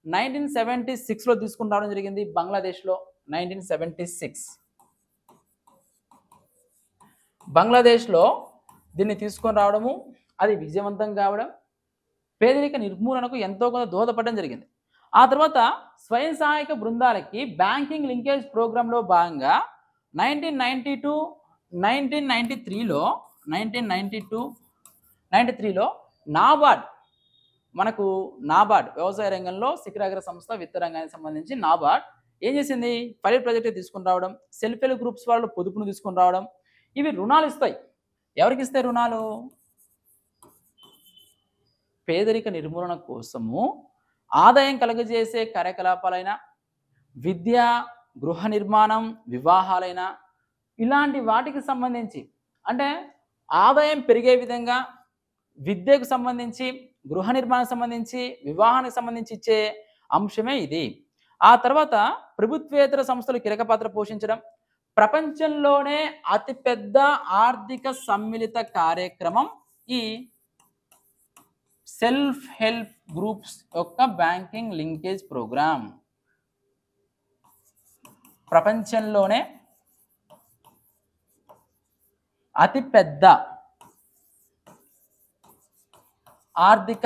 1976లో తీసుకుని రావడం జరిగింది బంగ్లాదేశ్లో. 1976 బంగ్లాదేశ్లో దీన్ని తీసుకొని రావడము, అది విజయవంతం కావడం, పేదరిక నిర్మూలనకు ఎంతో కొంత దోహదపడడం జరిగింది. ఆ తర్వాత స్వయం సహాయక బృందాలకి బ్యాంకింగ్ లింకేజ్ ప్రోగ్రాంలో భాగంగా 1993లో నాబార్డ్, మనకు నాబార్డ్ వ్యవసాయ రంగంలో శిఖరాగ్ర సంస్థ, విత్త రంగానికి సంబంధించి నాబార్డ్ ఏం చేసింది? పైలట్ ప్రాజెక్ట్ తీసుకుని రావడం, సెల్ఫ్ హెల్ప్ గ్రూప్స్ వాళ్ళు పొదుపును తీసుకుని రావడం. ఇవి రుణాలు ఇస్తాయి. ఎవరికి ఇస్తాయి రుణాలు? పేదరిక నిర్మూలన కోసము ఆదాయం కలుగజేసే కార్యకలాపాలైన, విద్య, గృహ నిర్మాణం, వివాహాలైన ఇలాంటి వాటికి సంబంధించి, అంటే ఆదాయం పెరిగే విధంగా విద్యకు సంబంధించి, గృహ నిర్మాణానికి సంబంధించి, వివాహానికి సంబంధించి ఇచ్చే అంశమే ఇది. ఆ తర్వాత ప్రభుత్వేతర సంస్థలు కీలక పాత్ర పోషించడం. ప్రపంచంలోనే అతిపెద్ద ఆర్థిక సమ్మిళిత కార్యక్రమం ఈ సెల్ఫ్ హెల్ప్ గ్రూప్స్ యొక్క బ్యాంకింగ్ లింకేజ్ ప్రోగ్రామ్. ప్రపంచంలోనే అతిపెద్ద ఆర్థిక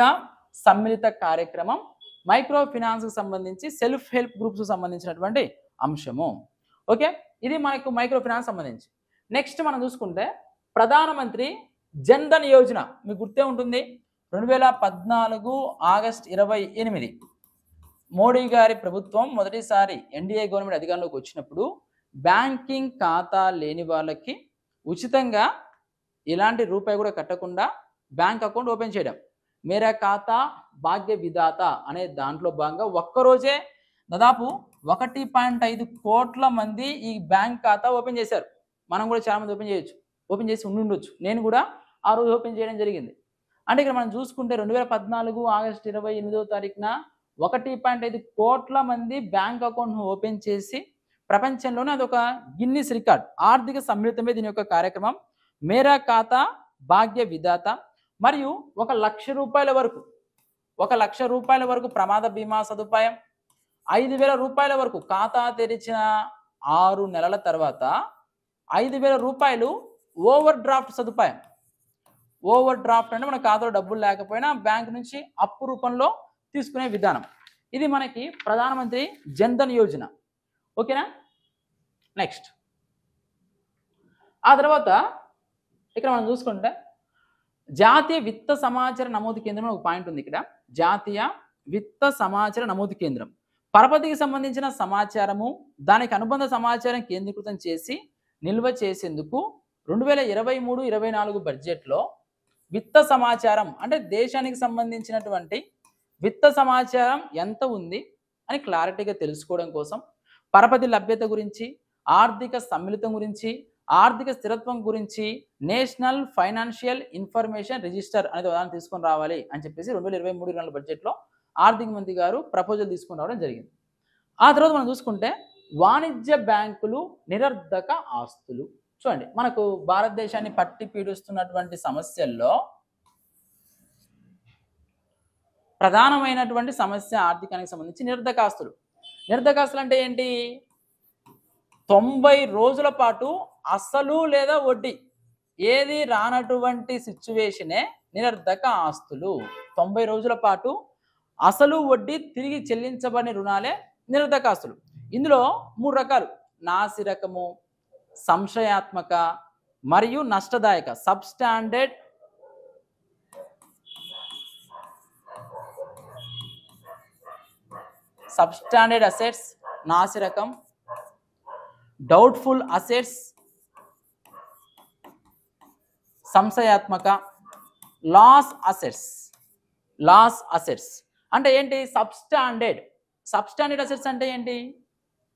సమ్మిళిత కార్యక్రమం మైక్రో ఫినాన్స్కి సంబంధించి, సెల్ఫ్ హెల్ప్ గ్రూప్స్ సంబంధించినటువంటి అంశము. ఓకే, ఇది మనకు మైక్రో ఫినాన్స్ సంబంధించి. నెక్స్ట్ మనం చూసుకుంటే ప్రధానమంత్రి జన్ ధన్ యోజన, మీకు గుర్తే ఉంటుంది. 2014 ఆగస్ట్ 28 మోడీ గారి ప్రభుత్వం మొదటిసారి ఎన్డీఏ గవర్నమెంట్ అధికారంలోకి వచ్చినప్పుడు బ్యాంకింగ్ ఖాతా లేని వాళ్ళకి ఉచితంగా ఇలాంటి రూపాయి కూడా కట్టకుండా బ్యాంక్ అకౌంట్ ఓపెన్ చేయడం, మేరా ఖాతా భాగ్య విధాత అనే దాంట్లో భాగంగా ఒక్కరోజే దాదాపు 1.5 కోట్ల మంది ఈ బ్యాంక్ ఖాతా ఓపెన్ చేశారు. మనం కూడా చాలా మంది ఓపెన్ చేసి ఉండొచ్చు. నేను కూడా ఆ రోజు ఓపెన్ చేయడం జరిగింది. అంటే ఇక్కడ మనం చూసుకుంటే 2014 ఆగస్టు 28వ తారీఖున 1.5 కోట్ల మంది బ్యాంక్ అకౌంట్ను ఓపెన్ చేసి ప్రపంచంలోనే అదొక గిన్నిస్ రికార్డ్. ఆర్థిక సమ్మిళితమే దీని యొక్క కార్యక్రమం. మేరా ఖాతా భాగ్య విధాత. మరియు 1,00,000 రూపాయల వరకు 1,00,000 రూపాయల వరకు ప్రమాద బీమా సదుపాయం, 5,000 రూపాయల వరకు ఖాతా తెరిచిన 6 నెలల తర్వాత 5,000 రూపాయలు ఓవర్ డ్రాఫ్ట్ సదుపాయం. ఓవర్ డ్రాఫ్ట్ అంటే మన ఖాతాలో డబ్బులు లేకపోయినా బ్యాంక్ నుంచి అప్పు రూపంలో తీసుకునే విధానం. ఇది మనకి ప్రధానమంత్రి జన్ధన్ యోజన. ఓకేనా? నెక్స్ట్ ఆ తర్వాత ఇక్కడ మనం చూసుకుంటే జాతీయ విత్త సమాచార నమోదు కేంద్రం ఒక పాయింట్ ఉంది. ఇక్కడ జాతీయ విత్త సమాచార నమోదు కేంద్రం పరపతికి సంబంధించిన సమాచారము, దానికి అనుబంధ సమాచారం కేంద్రీకృతం చేసి నిల్వ చేసేందుకు 2023-24 బడ్జెట్లో విత్త సమాచారం అంటే దేశానికి సంబంధించినటువంటి విత్త సమాచారం ఎంత ఉంది అని క్లారిటీగా తెలుసుకోవడం కోసం పరపతి లభ్యత గురించి, ఆర్థిక సమ్మిళితం గురించి, ఆర్థిక స్థిరత్వం గురించి నేషనల్ ఫైనాన్షియల్ ఇన్ఫర్మేషన్ రిజిస్టర్ అనేది ఉదాహరణ తీసుకొని రావాలి అని చెప్పేసి 2023-24 బడ్జెట్లో ఆర్థిక మంత్రి గారు ప్రపోజల్ తీసుకొని రావడం జరిగింది. ఆ తర్వాత మనం చూసుకుంటే వాణిజ్య బ్యాంకులు నిరర్ధక ఆస్తులు. చూడండి, మనకు భారతదేశాన్ని పట్టి పీడిస్తున్నటువంటి సమస్యల్లో ప్రధానమైనటువంటి సమస్య ఆర్థికానికి సంబంధించి నిరర్ధక ఆస్తులు. నిరర్ధక ఆస్తులు అంటే ఏంటి? 90 రోజుల పాటు అసలు లేదా వడ్డీ ఏది రానటువంటి సిచ్యువేషనే నిరర్ధక ఆస్తులు. 90 రోజుల పాటు అసలు వడ్డీ తిరిగి చెల్లించబడిన రుణాలే నిరర్ధక ఆస్తులు. ఇందులో 3 రకాలు: నాసిరకము, సంశయాత్మక మరియు నష్టదాయక. సబ్స్టాండర్డ్ అసెట్స్ నాసిరకం, డౌట్ఫుల్ అసెట్స్ సంశయాత్మక, లాస్ అసెట్స్ అంటే ఏంటి? సబ్స్టాండర్డ్ అసెట్స్ అంటే ఏంటి?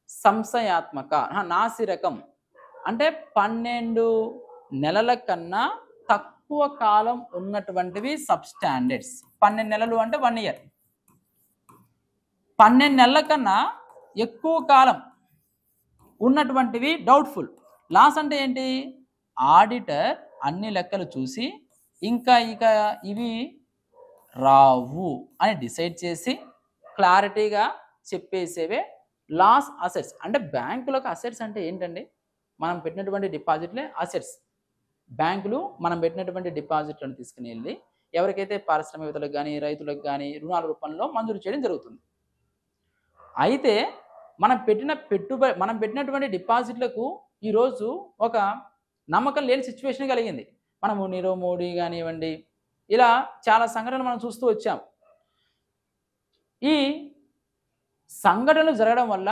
సంశయాత్మక. నాసిరకం అంటే 12 నెలల కన్నా తక్కువ కాలం ఉన్నటువంటివి సబ్స్టాండర్డ్స్. 12 నెలలు అంటే 1 ఇయర్. 12 నెలల కన్నా ఎక్కువ కాలం ఉన్నటువంటివి డౌట్ఫుల్. లాస్ అంటే ఏంటి? ఆడిటర్ అన్ని లెక్కలు చూసి ఇంకా ఇవి రావు అని డిసైడ్ చేసి క్లారిటీగా చెప్పేసేవే లాస్ అసెట్స్. అంటే బ్యాంకులకు అసెట్స్ అంటే ఏంటండి? మనం పెట్టినటువంటి డిపాజిట్లే అసెట్స్. బ్యాంకులు మనం పెట్టినటువంటి డిపాజిట్లను తీసుకుని వెళ్ళి ఎవరికైతే పారిశ్రామికవేత్తలకు కానీ రైతులకు కానీ రుణాల రూపంలో మంజూరు చేయడం జరుగుతుంది. అయితే మనం పెట్టినటువంటి డిపాజిట్లకు ఈరోజు ఒక నమ్మకం లేని సిచ్యువేషన్ కలిగింది. మనము నీరవ్ మోడీ కానివ్వండి, ఇలా చాలా సంఘటనలు మనం చూస్తూ వచ్చాం. ఈ సంఘటనలు జరగడం వల్ల,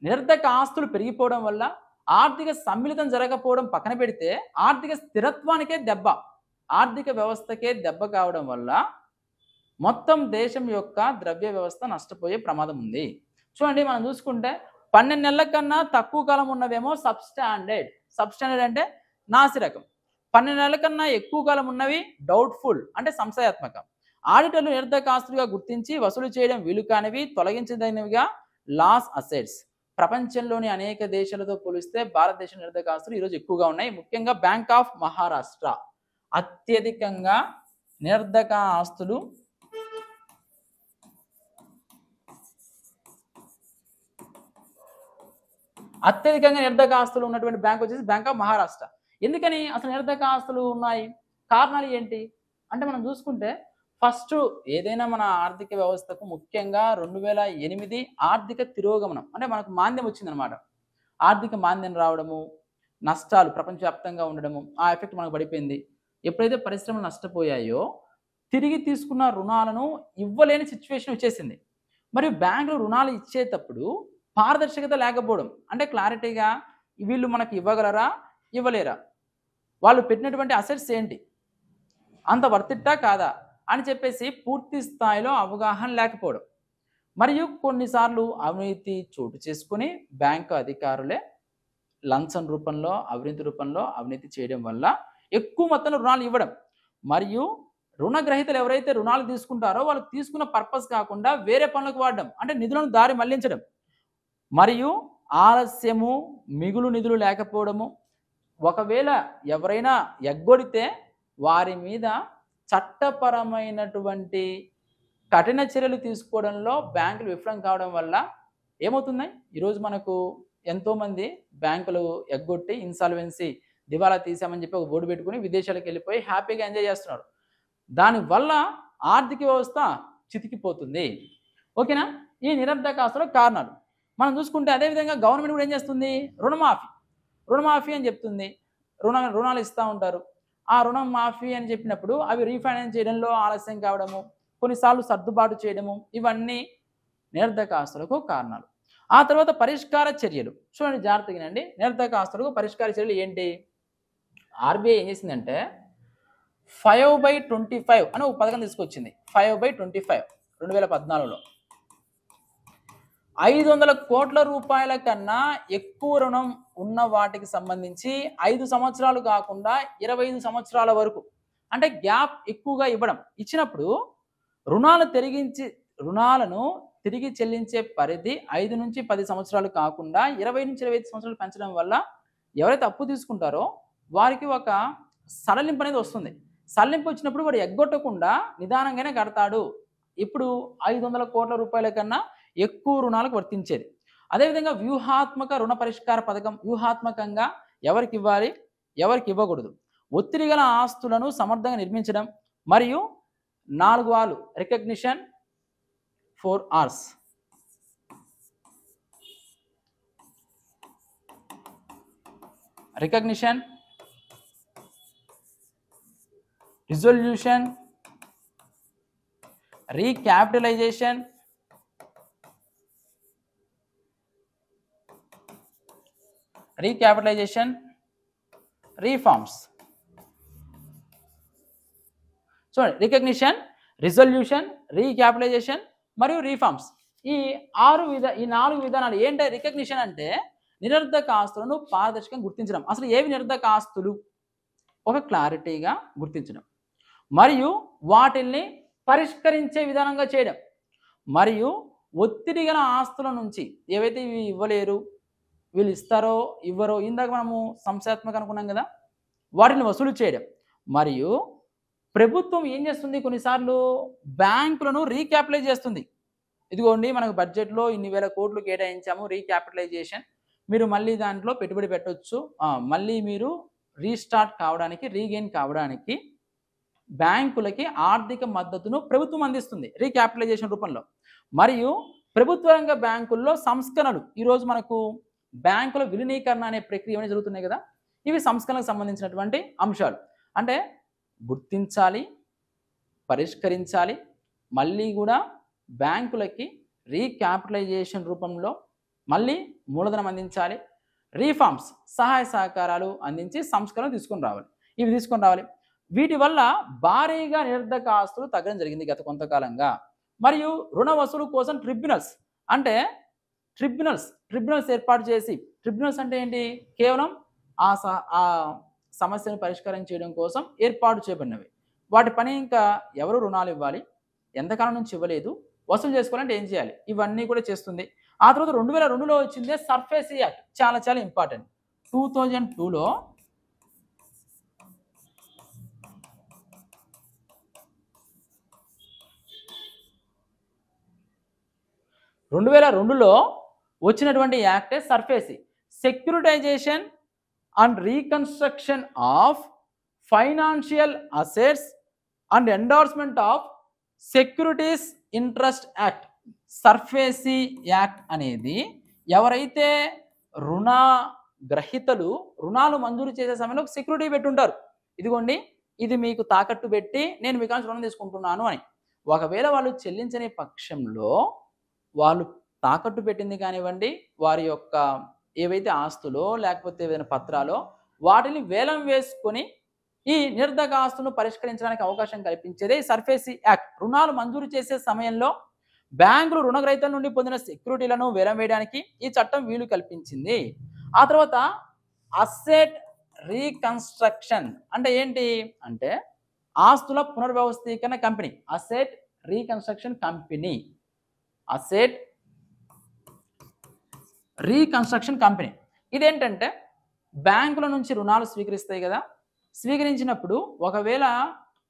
నిరర్ధక ఆస్తులు పెరిగిపోవడం వల్ల, ఆర్థిక సమ్మిళితం జరగకపోవడం పక్కన పెడితే ఆర్థిక స్థిరత్వానికే దెబ్బ, ఆర్థిక వ్యవస్థకే దెబ్బ కావడం వల్ల మొత్తం దేశం యొక్క ద్రవ్య వ్యవస్థ నష్టపోయే ప్రమాదం ఉంది. చూడండి, మనం చూసుకుంటే 12 నెలల కన్నా తక్కువ కాలం ఉన్నవేమో సబ్స్టాండర్డ్ అంటే నాసిరకం. 12 నెలల కన్నా ఎక్కువ కాలం ఉన్నవి డౌట్ఫుల్ అంటే సంశయాత్మక. ఆడిటర్లు నిరర్ధక ఆస్తులుగా గుర్తించి వసూలు చేయడం వీలు కానివి, తొలగించదగినవిగా లాస్ అసెట్స్. ప్రపంచంలోని అనేక దేశాలతో పోలిస్తే భారతదేశ నిరర్ధక ఆస్తులు ఈరోజు ఎక్కువగా ఉన్నాయి. ముఖ్యంగా బ్యాంక్ ఆఫ్ మహారాష్ట్ర అత్యధికంగా నిరర్ధక ఆస్తులు ఉన్నటువంటి బ్యాంక్ వచ్చేసి బ్యాంక్ ఆఫ్ మహారాష్ట్ర. ఎందుకని అసలు నిరర్ధక ఆస్తులు ఉన్నాయి? కారణాలు ఏంటి అంటే మనం చూసుకుంటే ఫస్ట్ ఏదైనా మన ఆర్థిక వ్యవస్థకు ముఖ్యంగా 2008 ఆర్థిక తిరోగమనం అంటే మనకు మాంద్యం వచ్చిందనమాట. ఆర్థిక మాంద్యం రావడము, నష్టాలు ప్రపంచవ్యాప్తంగా ఉండడము, ఆ ఎఫెక్ట్ మనకు పడిపోయింది. ఎప్పుడైతే పరిశ్రమలు నష్టపోయాయో తిరిగి తీసుకున్న రుణాలను ఇవ్వలేని సిచ్యువేషన్ వచ్చేసింది. మరియు బ్యాంకులు రుణాలు ఇచ్చేటప్పుడు పారదర్శకత లేకపోవడం, అంటే క్లారిటీగా వీళ్ళు మనకి ఇవ్వగలరా, ఇవ్వలేరా, వాళ్ళు పెట్టినటువంటి అసెట్స్ ఏంటి, అంత వర్తిట్టా కాదా అని చెప్పేసి పూర్తి స్థాయిలో అవగాహన లేకపోవడం, మరియు కొన్నిసార్లు అవినీతి చోటు చేసుకుని బ్యాంకు అధికారులే లంచం రూపంలో, అవినీతి రూపంలో అవినీతి చేయడం వల్ల ఎక్కువ మొత్తంలో రుణాలు ఇవ్వడం, మరియు రుణగ్రహీతలు ఎవరైతే రుణాలు తీసుకుంటారో వాళ్ళు తీసుకున్న పర్పస్ కాకుండా వేరే పనులకు వాడడం, అంటే నిధులను దారి మళ్లించడం, మరియు ఆలస్యము, మిగులు నిధులు లేకపోవడము. ఒకవేళ ఎవరైనా ఎగ్గొడితే వారి మీద చట్టపరమైనటువంటి కఠిన చర్యలు తీసుకోవడంలో బ్యాంకులు విఫలం కావడం వల్ల ఏమవుతున్నాయి, ఈరోజు మనకు ఎంతోమంది బ్యాంకులు ఎగ్గొట్టి ఇన్సాల్వెన్సీ దివాలా తీసామని చెప్పి ఒక బోర్డు పెట్టుకుని విదేశాలకు వెళ్ళిపోయి హ్యాపీగా ఎంజాయ్ చేస్తున్నారు. దానివల్ల ఆర్థిక వ్యవస్థ చితికిపోతుంది. ఓకేనా? ఈ నిరర్ధకాస్తుల కారణాలు మనం చూసుకుంటే, అదేవిధంగా గవర్నమెంట్ కూడా ఏం చేస్తుంది, రుణమాఫీ అని చెప్తుంది. రుణాలు ఇస్తూ ఉంటారు. ఆ రుణం మాఫీ అని చెప్పినప్పుడు అవి రీఫైనాన్స్ చేయడంలో ఆలస్యం కావడము, కొన్నిసార్లు సర్దుబాటు చేయడము, ఇవన్నీ నిరర్ధకాస్తులకు కారణాలు. ఆ తర్వాత పరిష్కార చర్యలు చూడండి జాగ్రత్తగానండి. నిరర్ధకాస్తులకు పరిష్కార చర్యలు ఏంటి? ఆర్బీఐ ఏం చేసిందంటే 5/25 అని ఒక పథకం తీసుకొచ్చింది. 5/25 2014లో 500 కోట్ల రూపాయల కన్నా ఎక్కువ రుణం ఉన్న వాటికి సంబంధించి 5 సంవత్సరాలు కాకుండా 25 సంవత్సరాల వరకు, అంటే గ్యాప్ ఎక్కువగా ఇచ్చినప్పుడు రుణాలను తిరిగి చెల్లించే పరిధి 5 నుంచి 10 సంవత్సరాలు కాకుండా 20 నుంచి 25 సంవత్సరాలు పెంచడం వల్ల ఎవరైతే అప్పు తీసుకుంటారో వారికి ఒక సడలింపు అనేది వస్తుంది. సడలింపు వచ్చినప్పుడు వాడు ఎగ్గొట్టకుండా నిదానంగానే కడతాడు. ఇప్పుడు 500 కోట్ల రూపాయల కన్నా ఎక్కువ రుణాలకు వర్తించేది. అదేవిధంగా వ్యూహాత్మక రుణ పరిష్కార పథకం, వ్యూహాత్మకంగా ఎవరికి ఇవ్వాలి, ఎవరికి ఇవ్వకూడదు, ఒత్తిడి గల ఆస్తులను సమర్థంగా నిర్మించడం, మరియు 4 R's recognition, 4 R's recognition, resolution, recapitalisation, reforms. చూడండి, రికగ్నిషన్, రిజల్యూషన్, రీక్యాపిటలైజేషన్ మరియు రీఫార్మ్స్. ఈ 4 విధానాలు ఏంటంటే, రికగ్నిషన్ అంటే నిరర్ధక ఆస్తులను పారదర్శకంగా గుర్తించడం. అసలు ఏవి నిరర్ధక ఆస్తులు ఒక క్లారిటీగా గుర్తించడం, మరియు వాటిల్ని పరిష్కరించే విధానంగా చేయడం, మరియు ఒత్తిడి గల ఆస్తుల నుంచి ఏవైతే ఇవి ఇవ్వలేరు, వీళ్ళు ఇస్తారో ఇవ్వరో, ఇందాక మనము సంశయాత్మక అనుకున్నాం కదా, వాటిని వసూలు చేయడం. మరియు ప్రభుత్వం ఏం చేస్తుంది, కొన్నిసార్లు బ్యాంకులను రీక్యాపిటలైజ్ చేస్తుంది. ఇదిగోండి మనకు బడ్జెట్లో ఇన్ని వేల కోట్లు కేటాయించాము, రీక్యాపిటలైజేషన్, మీరు మళ్ళీ దాంట్లో పెట్టుబడి పెట్టవచ్చు, మళ్ళీ మీరు రీస్టార్ట్ కావడానికి, రీగెయిన్ కావడానికి బ్యాంకులకి ఆర్థిక మద్దతును ప్రభుత్వం అందిస్తుంది రీక్యాపిటలైజేషన్ రూపంలో. మరియు ప్రభుత్వ రంగ బ్యాంకుల్లో సంస్కరణలు, ఈరోజు మనకు బ్యాంకుల విలీనీకరణ అనే ప్రక్రియ ఏమైనా జరుగుతున్నాయి కదా, ఇవి సంస్కరణకు సంబంధించినటువంటి అంశాలు. అంటే గుర్తించాలి, పరిష్కరించాలి, మళ్ళీ కూడా బ్యాంకులకి రీక్యాపిటలైజేషన్ రూపంలో మళ్ళీ మూలధనం అందించాలి, రీఫార్మ్స్ సహాయ సహకారాలు అందించి సంస్కరణ ఇవి తీసుకొని రావాలి. వీటి వల్ల భారీగా నిరర్ధక ఆస్తులు తగ్గడం జరిగింది గత కొంతకాలంగా. మరియు రుణ వసూలు కోసం ట్రిబ్యునల్స్ ఏర్పాటు చేసి, ట్రిబ్యునల్స్ అంటే ఏంటి, కేవలం ఆ సమస్యను పరిష్కారం చేయడం కోసం ఏర్పాటు చేయబడినవి. వాటి పని ఇంకా ఎవరు రుణాలు ఇవ్వాలి, ఎంతకాలం నుంచి ఇవ్వలేదు, వసూలు చేసుకోవాలంటే ఏం చేయాలి, ఇవన్నీ కూడా చేస్తుంది. ఆ తర్వాత 2002లో వచ్చిందే సర్ఫేసీ యాక్ట్, చాలా చాలా ఇంపార్టెంట్. 2002లో 2002లో వచ్చినటువంటి యాక్టే SARFAESI, securitisation and reconstruction of financial assets and endorsement of securities interest act. SARFAESI act అనేది ఎవరైతే రుణాలు మంజూరు చేసే సమయంలో సెక్యూరిటీ పెట్టుంటారు, ఇదిగోండి ఇది మీకు తాకట్టు పెట్టి నేను మీ కాంచి రుణం తీసుకుంటున్నాను అని. ఒకవేళ వాళ్ళు చెల్లించని పక్షంలో వాళ్ళు తాకట్టు పెట్టింది కానివ్వండి, వారి యొక్క ఏవైతే ఆస్తులో లేకపోతే ఏదైనా పత్రాలో వాటిని వేలం వేసుకొని ఈ నిరర్ధక ఆస్తులను పరిష్కరించడానికి అవకాశం కల్పించేదే ఈ సర్ఫేసీ యాక్ట్. రుణాలు మంజూరు చేసే సమయంలో బ్యాంకులు రుణగ్రహీతల నుండి పొందిన సెక్యూరిటీలను వేలం వేయడానికి ఈ చట్టం వీలు కల్పించింది. ఆ తర్వాత అసెట్ రీకన్స్ట్రక్షన్ అంటే ఏంటి అంటే ఆస్తుల పునర్వ్యవస్థీకరణ company, asset reconstruction company, asset reconstruction company. ఇదేంటంటే బ్యాంకుల నుంచి రుణాలు స్వీకరిస్తాయి కదా, స్వీకరించినప్పుడు ఒకవేళ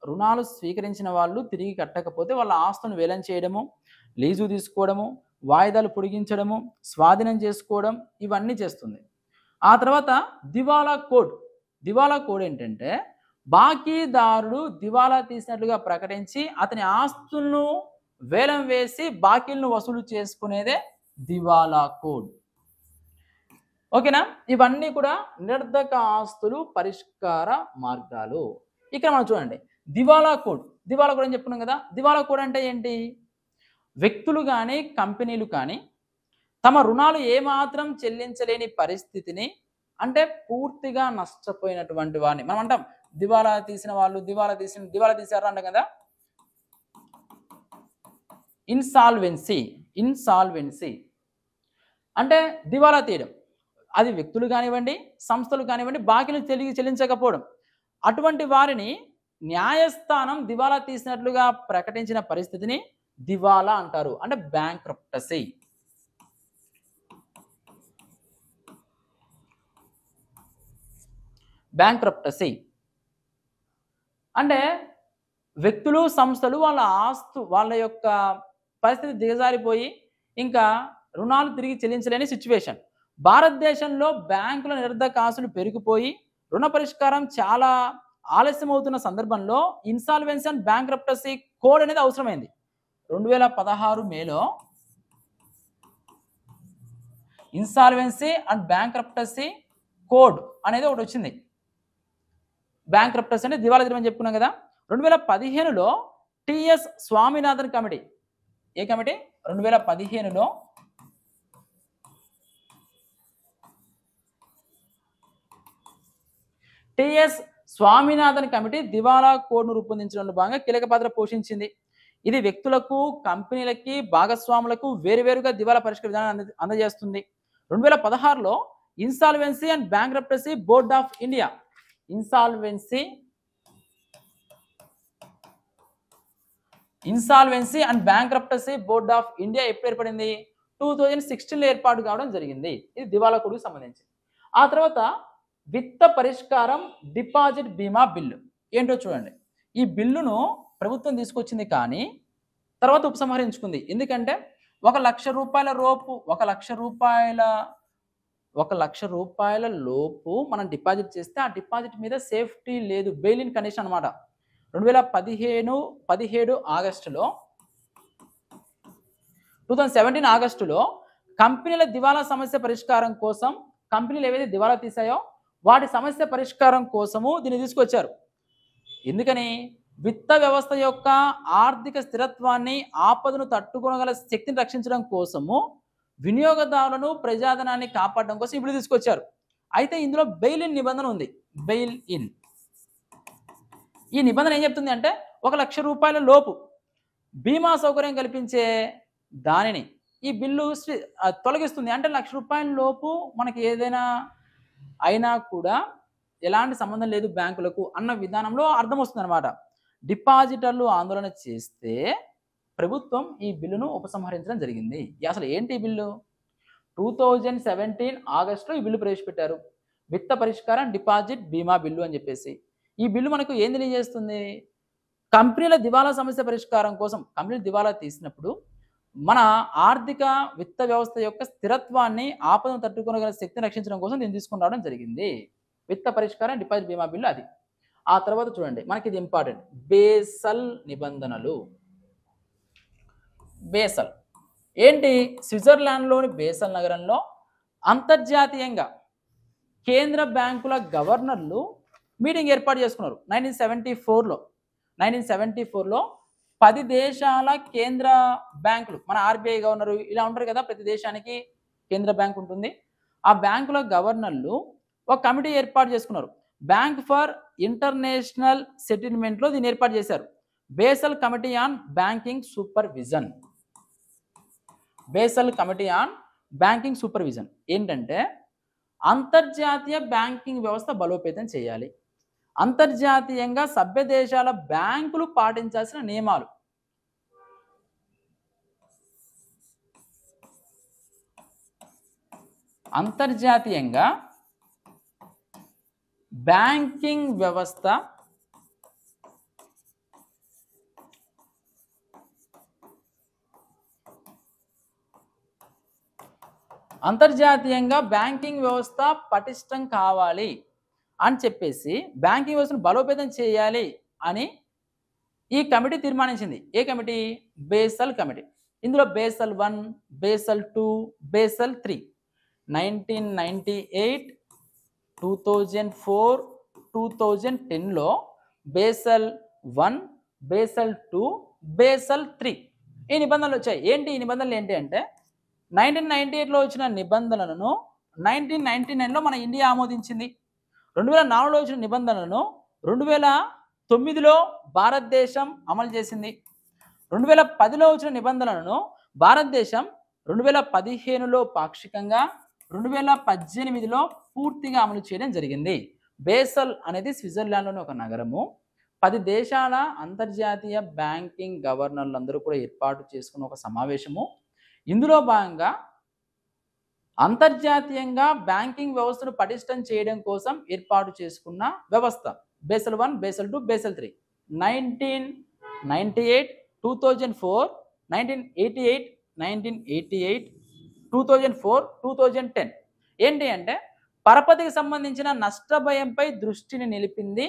రుణాలు స్వీకరించిన వాళ్ళు తిరిగి కట్టకపోతే వాళ్ళ ఆస్తులను వేలం చేయడము, లీజు తీసుకోవడము, వాయిదాలు పొడిగించడము, స్వాధీనం చేసుకోవడం ఇవన్నీ చేస్తుంది. ఆ తర్వాత దివాలా కోడ్. దివాలా కోడ్ ఏంటంటే బాకీదారుడు దివాలా తీసినట్లుగా ప్రకటించి అతని ఆస్తులను వేలం వేసి బాకీలను వసూలు చేసుకునేదే దివాలా కోడ్. ఓకేనా? ఇవన్నీ కూడా నిరర్ధక ఆస్తులు పరిష్కార మార్గాలు. ఇక్కడ మనం చూడండి దివాలా కోడ్. దివాలా కోడ్ అని చెప్పుకున్నాం కదా. దివాలా కోడ్ అంటే ఏంటి? వ్యక్తులు కానీ కంపెనీలు కానీ తమ రుణాలు ఏమాత్రం చెల్లించలేని పరిస్థితిని, అంటే పూర్తిగా నష్టపోయినటువంటి వాడిని మనం అంటాం దివాలా తీసిన వాళ్ళు, దివాలా తీశారు అంటాం కదా. ఇన్సాల్వెన్సీ. ఇన్సాల్వెన్సీ అంటే దివాలా తీయడం. అది వ్యక్తులు కానివ్వండి, సంస్థలు కానివ్వండి, బాకీలు చెల్లించకపోవడం. అటువంటి వారిని న్యాయస్థానం దివాలా తీసినట్లుగా ప్రకటించిన పరిస్థితిని దివాలా అంటారు. అంటే బ్యాంక్రప్టసీ. బ్యాంక్రప్టసీ అంటే వ్యక్తులు, సంస్థలు వాళ్ళ యొక్క పరిస్థితి దిగజారిపోయి ఇంకా రుణాలు తిరిగి చెల్లించలేని సిచ్యువేషన్. భారతదేశంలో బ్యాంకుల నిరర్ధక ఆస్తులు పెరిగిపోయి రుణ పరిష్కారం చాలా ఆలస్యం అవుతున్న సందర్భంలో ఇన్సాల్వెన్సీ అండ్ బ్యాంక్రప్టసీ కోడ్ అనేది అవసరమైంది. 2016 మేలో ఇన్సాల్వెన్సీ అండ్ బ్యాంక్రప్టసీ కోడ్ అనేది ఒకటి వచ్చింది. బ్యాంక్రప్టసీ అంటే దివాలా తీయమని చెప్పుకున్నాం కదా. 2015లో టిఎస్ స్వామినాథన్ కమిటీ. ఏ కమిటీ? 2015లో టిఎస్ స్వామినాథన్ కమిటీ దివాలా కోడ్ను రూపొందించడంలో భాగంగా కీలక పాత్ర పోషించింది. ఇది వ్యక్తులకు, కంపెనీలకి, భాగస్వాములకు వేరువేరుగా దివాలా పరిష్కార విధానాన్ని అందజేస్తుంది. 2016లో insolvency and bankruptcy board of India, insolvency and bankruptcy board of India ఎప్పుడు ఏర్పడింది? 2016లో ఏర్పాటు కావడం జరిగింది. ఇది దివాలా కోడ్కు సంబంధించి. ఆ తర్వాత విత్త పరిష్కారం డిపాజిట్ బీమా బిల్లు ఏంటో చూడండి. ఈ బిల్లును ప్రభుత్వం తీసుకొచ్చింది కానీ తర్వాత ఉపసంహరించుకుంది. ఎందుకంటే 1,00,000 రూపాయల లోపు 1,00,000 రూపాయల లోపు మనం డిపాజిట్ చేస్తే ఆ డిపాజిట్ మీద సేఫ్టీ లేదు, బెయిల్ ఇన్ కండిషన్ అనమాట. 2017 ఆగస్టులో 2017 ఆగస్టులో కంపెనీల దివాలా సమస్య పరిష్కారం కోసం, కంపెనీలు ఏవైతే దివాలా తీసాయో వాటి సమస్య పరిష్కారం కోసము దీన్ని తీసుకొచ్చారు. ఎందుకని? విత్త వ్యవస్థ యొక్క ఆర్థిక స్థిరత్వాన్ని, ఆపదను తట్టుకోగల శక్తిని రక్షించడం కోసము, వినియోగదారులను, ప్రజాధనాన్ని కాపాడడం కోసం ఇప్పుడు తీసుకొచ్చారు. అయితే ఇందులో బెయిల్ ఇన్ నిబంధన ఉంది. బెయిల్ ఇన్ ఈ నిబంధన ఏం చెప్తుంది అంటే 1,00,000 రూపాయల లోపు బీమా సౌకర్యం కల్పించే దానిని ఈ బిల్లు తొలగిస్తుంది. అంటే 1,00,000 రూపాయల లోపు మనకి ఏదైనా అయినా కూడా ఎలాంటి సంబంధం లేదు బ్యాంకులకు అన్న విధానంలో అర్థం వస్తుంది అనమాట. డిపాజిటర్లు ఆందోళన చేస్తే ప్రభుత్వం ఈ బిల్లును ఉపసంహరించడం జరిగింది. అసలు ఏంటి ఈ బిల్లు? 2017 ఆగస్టులో ఈ బిల్లు ప్రవేశపెట్టారు. విత్త పరిష్కారం డిపాజిట్ బీమా బిల్లు అని చెప్పేసి. ఈ బిల్లు మనకు ఏం తెలియజేస్తుంది? కంపెనీల దివాలా సమస్య పరిష్కారం కోసం, కంపెనీలు దివాలా తీసినప్పుడు మన ఆర్థిక విత్త వ్యవస్థ యొక్క స్థిరత్వాన్ని, ఆపదను తట్టుకోగల శక్తిని రక్షించడం కోసం దీన్ని తీసుకుని రావడం జరిగింది. విత్త పరిష్కారం డిపాజిట్ బీమా బిల్లు అది. ఆ తర్వాత చూడండి మనకి ఇది ఇంపార్టెంట్, బేసల్ నిబంధనలు. బేసల్ ఏంటి? స్విట్జర్లాండ్లోని బేసల్ నగరంలో అంతర్జాతీయంగా కేంద్ర బ్యాంకుల గవర్నర్లు మీటింగ్ ఏర్పాటు చేసుకున్నారు 1974లో 10 దేశాల కేంద్ర బ్యాంకులు, మన ఆర్బీఐ గవర్నరు ఇలా ఉంటారు కదా, ప్రతి దేశానికి కేంద్ర బ్యాంక్ ఉంటుంది. ఆ బ్యాంకుల గవర్నర్లు ఒక కమిటీ ఏర్పాటు చేసుకున్నారు. బ్యాంక్ ఫర్ ఇంటర్నేషనల్ సెటిల్మెంట్లో దీన్ని ఏర్పాటు చేశారు. Basal committee on banking supervision. Basal committee on banking supervision ఏంటంటే అంతర్జాతీయ బ్యాంకింగ్ వ్యవస్థ బలోపేతం చేయాలి, అంతర్జాతీయంగా సభ్య దేశాల బ్యాంకులు పాటించాల్సిన నియమాలు, అంతర్జాతీయంగా బ్యాంకింగ్ వ్యవస్థ పటిష్టం కావాలి అని చెప్పేసి బ్యాంకింగ్ వ్యవస్థను బలోపేతం చేయాలి అని ఈ కమిటీ తీర్మానించింది. ఏ కమిటీ? Basel committee. ఇందులో బేసల్ 1, బేసల్ 2, బేసల్ 3 1998, 2004, 2010లో బేసల్ 1, బేసల్ 2, బేసల్ 3 ఈ నిబంధనలు వచ్చాయి. ఏంటి ఈ నిబంధనలు ఏంటి అంటే 1998లో వచ్చిన నిబంధనలను 1999లో మన ఇండియా ఆమోదించింది. 2004లో వచ్చిన నిబంధనలను 2009లో భారతదేశం అమలు చేసింది. 2010లో వచ్చిన నిబంధనలను భారతదేశం 2015లో పాక్షికంగా, 2018లో పూర్తిగా అమలు చేయడం జరిగింది. బేసల్ అనేది స్విట్జర్లాండ్లోని ఒక నగరము. 10 దేశాల అంతర్జాతీయ బ్యాంకింగ్ గవర్నర్లందరూ కూడా ఏర్పాటు చేసుకున్న ఒక సమావేశము. ఇందులో భాగంగా అంతర్జాతీయంగా బ్యాంకింగ్ వ్యవస్థను పటిష్టం చేయడం కోసం ఏర్పాటు చేసుకున్న వ్యవస్థ బేసల్ 1, బేసల్ 2, బేసల్ 3 1998, 2004, 1988, 2004, 2010 ఏంటి అంటే పరపతికి సంబంధించిన నష్ట భయంపై దృష్టిని నిలిపింది.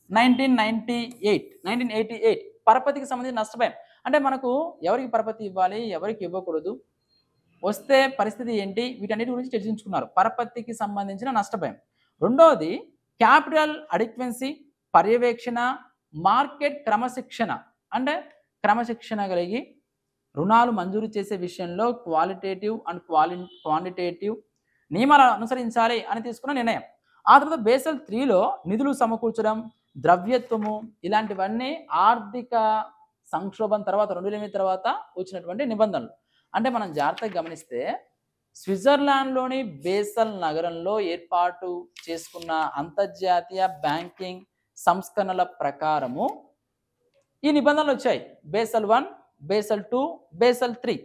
1988 పరపతికి సంబంధించిన నష్ట భయం అంటే మనకు ఎవరికి పరపతి ఇవ్వాలి, ఎవరికి ఇవ్వకూడదు, వస్తే పరిస్థితి ఏంటి, వీటన్నిటి గురించి చర్చించుకున్నారు. పరపతికి సంబంధించిన నష్ట భయం. రెండవది క్యాపిటల్ అడిక్వెన్సీ, పర్యవేక్షణ, మార్కెట్ క్రమశిక్షణ అంటే క్రమశిక్షణ కలిగి రుణాలు మంజూరు చేసే విషయంలో క్వాలిటేటివ్ అండ్ క్వాంటిటేటివ్ నియమాలు అనుసరించాలి అని తీసుకున్న నిర్ణయం. ఆ తర్వాత బేసల్ 3లో నిధులు సమకూర్చడం, ద్రవ్యత్వము ఇలాంటివన్నీ ఆర్థిక సంక్షోభం తర్వాత 2008 తర్వాత వచ్చినటువంటి నిబంధనలు. అంటే మనం జాగ్రత్తగా గమనిస్తే స్విట్జర్లాండ్లోని బేసల్ నగరంలో ఏర్పాటు చేసుకున్న అంతర్జాతీయ బ్యాంకింగ్ సంస్కరణల ప్రకారము ఈ నిబంధనలు వచ్చాయి. బేసల్ 1, బేసల్ 2, బేసల్ 3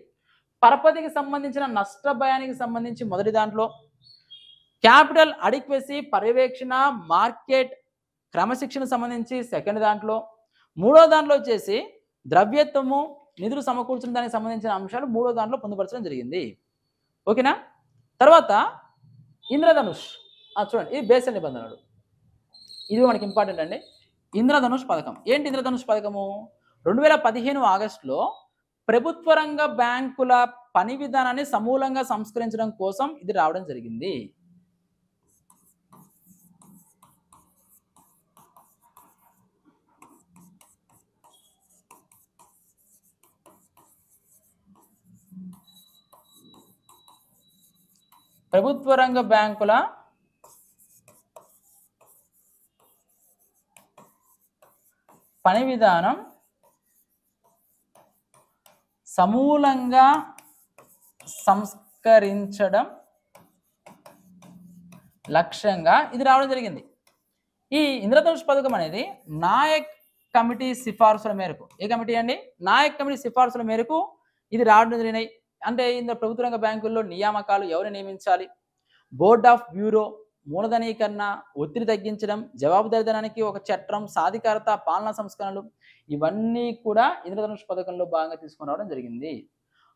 పరపతికి సంబంధించిన నష్ట భయానికి సంబంధించి మొదటి దాంట్లో, క్యాపిటల్ అడిక్వెసీ, పర్యవేక్షణ, మార్కెట్ క్రమశిక్షణ సంబంధించి సెకండ్ దాంట్లో, మూడో దాంట్లో వచ్చేసి ద్రవ్యత్వము, నిధులు సమకూర్చడం దానికి సంబంధించిన అంశాలు మూడో దాంట్లో పొందుపరచడం జరిగింది. ఓకేనా? తర్వాత ఇంద్రధనుష్ చూడండి, ఇది బేసల్ నిబంధనలు. ఇది మనకి ఇంపార్టెంట్ అండి. ఇంద్రధనుష్ పథకం ఏంటి? ఇంద్రధనుష్ పథకము 2015 ఆగస్టులో ప్రభుత్వ రంగ బ్యాంకుల పని విధానాన్ని సమూలంగా సంస్కరించడం కోసం ఇది రావడం జరిగింది. ప్రభుత్వ రంగ బ్యాంకుల పని విధానం సమూలంగా సంస్కరించడం లక్ష్యంగా ఇది రావడం జరిగింది. ఈ ఇంద్రధనుష్ పథకం అనేది నాయక్ కమిటీ సిఫార్సుల మేరకు, ఏ కమిటీ అండి? నాయక్ కమిటీ సిఫార్సుల మేరకు ఇది రావడం జరిగినాయి. అంటే ఇందులో ప్రభుత్వ రంగ బ్యాంకుల్లో నియామకాలు ఎవరు నియమించాలి, బోర్డ్ ఆఫ్ బ్యూరో, మూలధనీకరణ, ఒత్తిడి తగ్గించడం, జవాబుదారీతనానికి ఒక చట్టం, సాధికారత, పాలనా సంస్కరణలు ఇవన్నీ కూడా ఇంద్రధనుష్ పథకంలో భాగంగా తీసుకుని రావడం జరిగింది.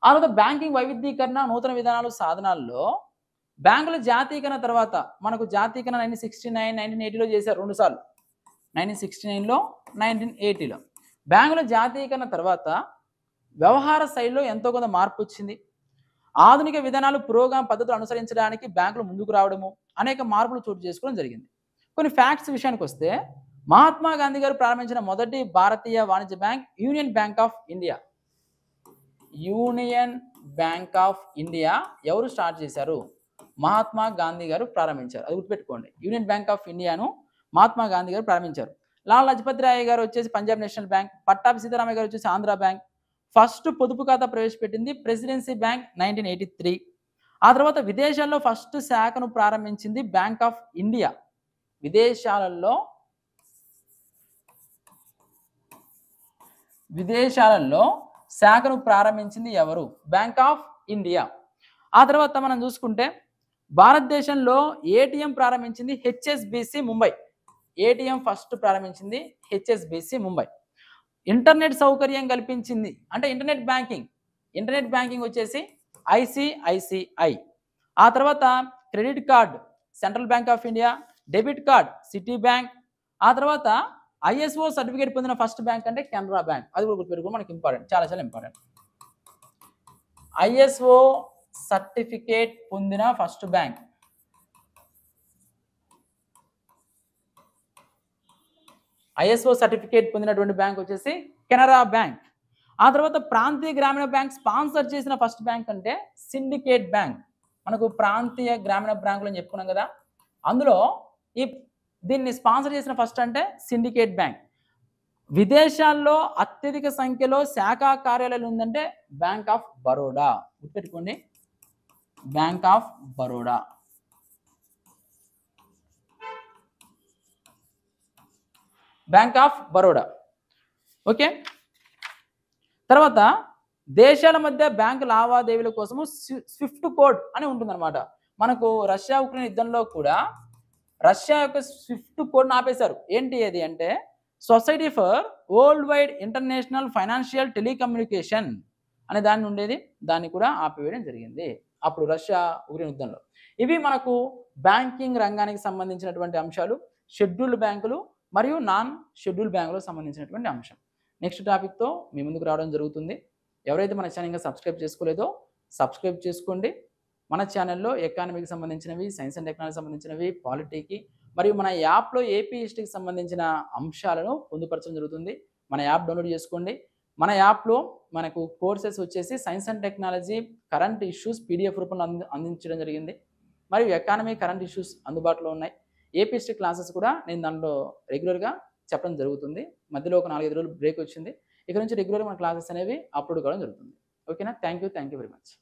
ఆ తర్వాత బ్యాంకింగ్ వైవిధ్యీకరణ, నూతన విధానాలు, సాధనాల్లో బ్యాంకుల జాతీయకరణ తర్వాత మనకు జాతీయకరణ 1969, 1980లో చేశారు 2 సార్లు. 1969లో, 1980లో బ్యాంకుల జాతీయకరణ తర్వాత వ్యవహార శైలిలో ఎంతో కొంత మార్పు వచ్చింది. ఆధునిక విధానాలు, పురోగమన పద్ధతులు అనుసరించడానికి బ్యాంకులు ముందుకు రావడము, అనేక మార్పులు చోటు చేసుకోవడం జరిగింది. కొన్ని ఫ్యాక్ట్స్ విషయానికి వస్తే మహాత్మా గాంధీ గారు ప్రారంభించిన మొదటి భారతీయ వాణిజ్య bank union bank of India. Union bank of India ఎవరు స్టార్ట్ చేశారు? మహాత్మా గాంధీ గారు ప్రారంభించారు. అది గుర్తుపెట్టుకోండి. యూనియన్ బ్యాంక్ ఆఫ్ ఇండియాను మహాత్మా గాంధీ గారు ప్రారంభించారు. లాలా లజపతి రాయ్ గారు వచ్చేసి పంజాబ్ నేషనల్ బ్యాంక్, పట్టాభి సీతారామయ్య గారు వచ్చేసి ఆంధ్ర బ్యాంక్. ఫస్ట్ పొదుపు ఖాతా ప్రవేశపెట్టింది ప్రెసిడెన్సీ బ్యాంక్ 1983. ఆ తర్వాత విదేశాల్లో ఫస్ట్ శాఖను ప్రారంభించింది బ్యాంక్ ఆఫ్ ఇండియా. విదేశాలలో శాఖను ప్రారంభించింది ఎవరు? Bank of India. ఆ తర్వాత మనం చూసుకుంటే భారతదేశంలో ఏటీఎం ప్రారంభించింది హెచ్ఎస్బిసి ముంబై. ఏటీఎం ఫస్ట్ ప్రారంభించింది హెచ్ఎస్బిసి ముంబై. ఇంటర్నెట్ సౌకర్యం కల్పించింది అంటే ఇంటర్నెట్ బ్యాంకింగ్ వచ్చేసి ఐసిఐసిఐ. ఆ తర్వాత credit card central bank of India, debit card city bank. ఆ తర్వాత ఐఎస్ఓ సర్టిఫికేట్ పొందిన ఫస్ట్ బ్యాంక్ అంటే కెనరా బ్యాంక్. అది కూడా గుర్తుపెట్టుకోవడం మనకి ఇంపార్టెంట్, చాలా చాలా ఇంపార్టెంట్. ఐఎస్ఓ సర్టిఫికేట్ పొందిన ఫస్ట్ బ్యాంక్ ఐఎస్ఓ సర్టిఫికేట్ పొందినటువంటి బ్యాంక్ వచ్చేసి కెనరా బ్యాంక్. ఆ తర్వాత ప్రాంతీయ గ్రామీణ బ్యాంక్ స్పాన్సర్ చేసిన ఫస్ట్ బ్యాంక్ అంటే సిండికేట్ బ్యాంక్. మనకు ప్రాంతీయ గ్రామీణ బ్యాంకులు అని చెప్పుకున్నాం కదా, అందులో దీన్ని స్పాన్సర్ చేసిన ఫస్ట్ అంటే సిండికేట్ బ్యాంక్. విదేశాల్లో అత్యధిక సంఖ్యలో శాఖా కార్యాలయాలు ఉందంటే బ్యాంక్ ఆఫ్ బరోడా. గుర్తుపెట్టుకోండి, bank of Baroda. Bank of Baroda. Okay. తర్వాత దేశాల మధ్య బ్యాంకు లావాదేవీల కోసము స్విఫ్ట్ కోడ్ అని ఉంటుందన్నమాట. మనకు రష్యా ఉక్రెయిన్ యుద్ధంలో కూడా రష్యా యొక్క స్విఫ్ట్ కోడ్ను ఆపేశారు. ఏంటి అది అంటే society for world wide international financial telecommunication అనే దాన్ని ఉండేది, దాన్ని కూడా ఆపివేయడం జరిగింది అప్పుడు రష్యా ఉక్రెయిన్ యుద్ధంలో. ఇవి మనకు బ్యాంకింగ్ రంగానికి సంబంధించినటువంటి అంశాలు, షెడ్యూల్డ్ బ్యాంకులు మరియు నాన్ షెడ్యూల్డ్ బ్యాంకులకు సంబంధించినటువంటి అంశం. నెక్స్ట్ టాపిక్తో మీ ముందుకు రావడం జరుగుతుంది. ఎవరైతే మన ఛానల్ ఇంకా సబ్స్క్రైబ్ చేసుకోలేదో సబ్స్క్రైబ్ చేసుకోండి. మన ఛానల్లో ఎకానమీకి సంబంధించినవి, సైన్స్ అండ్ టెక్నాలజీకి సంబంధించినవి, పాలిటీకి మరియు మన యాప్లో ఏపీ హిస్టరీకి సంబంధించిన అంశాలను పొందుపరచడం జరుగుతుంది. మన యాప్ డౌన్లోడ్ చేసుకోండి. మన యాప్లో మనకు కోర్సెస్ వచ్చేసి science and technology current issues PDF రూపంలో అందించడం జరిగింది. మరియు ఎకానమీ కరెంట్ ఇష్యూస్ అందుబాటులో ఉన్నాయి. ఏపీ హిస్టరీ క్లాసెస్ కూడా నేను దాంట్లో రెగ్యులర్గా చెప్పడం జరుగుతుంది. మధ్యలో ఒక 4-5 రోజులు బ్రేక్ వచ్చింది. ఇక్కడ నుంచి రెగ్యులర్గా మన క్లాసెస్ అనేవి అప్లోడ్ కావడం జరుగుతుంది. ఓకేనా? Thank you very much.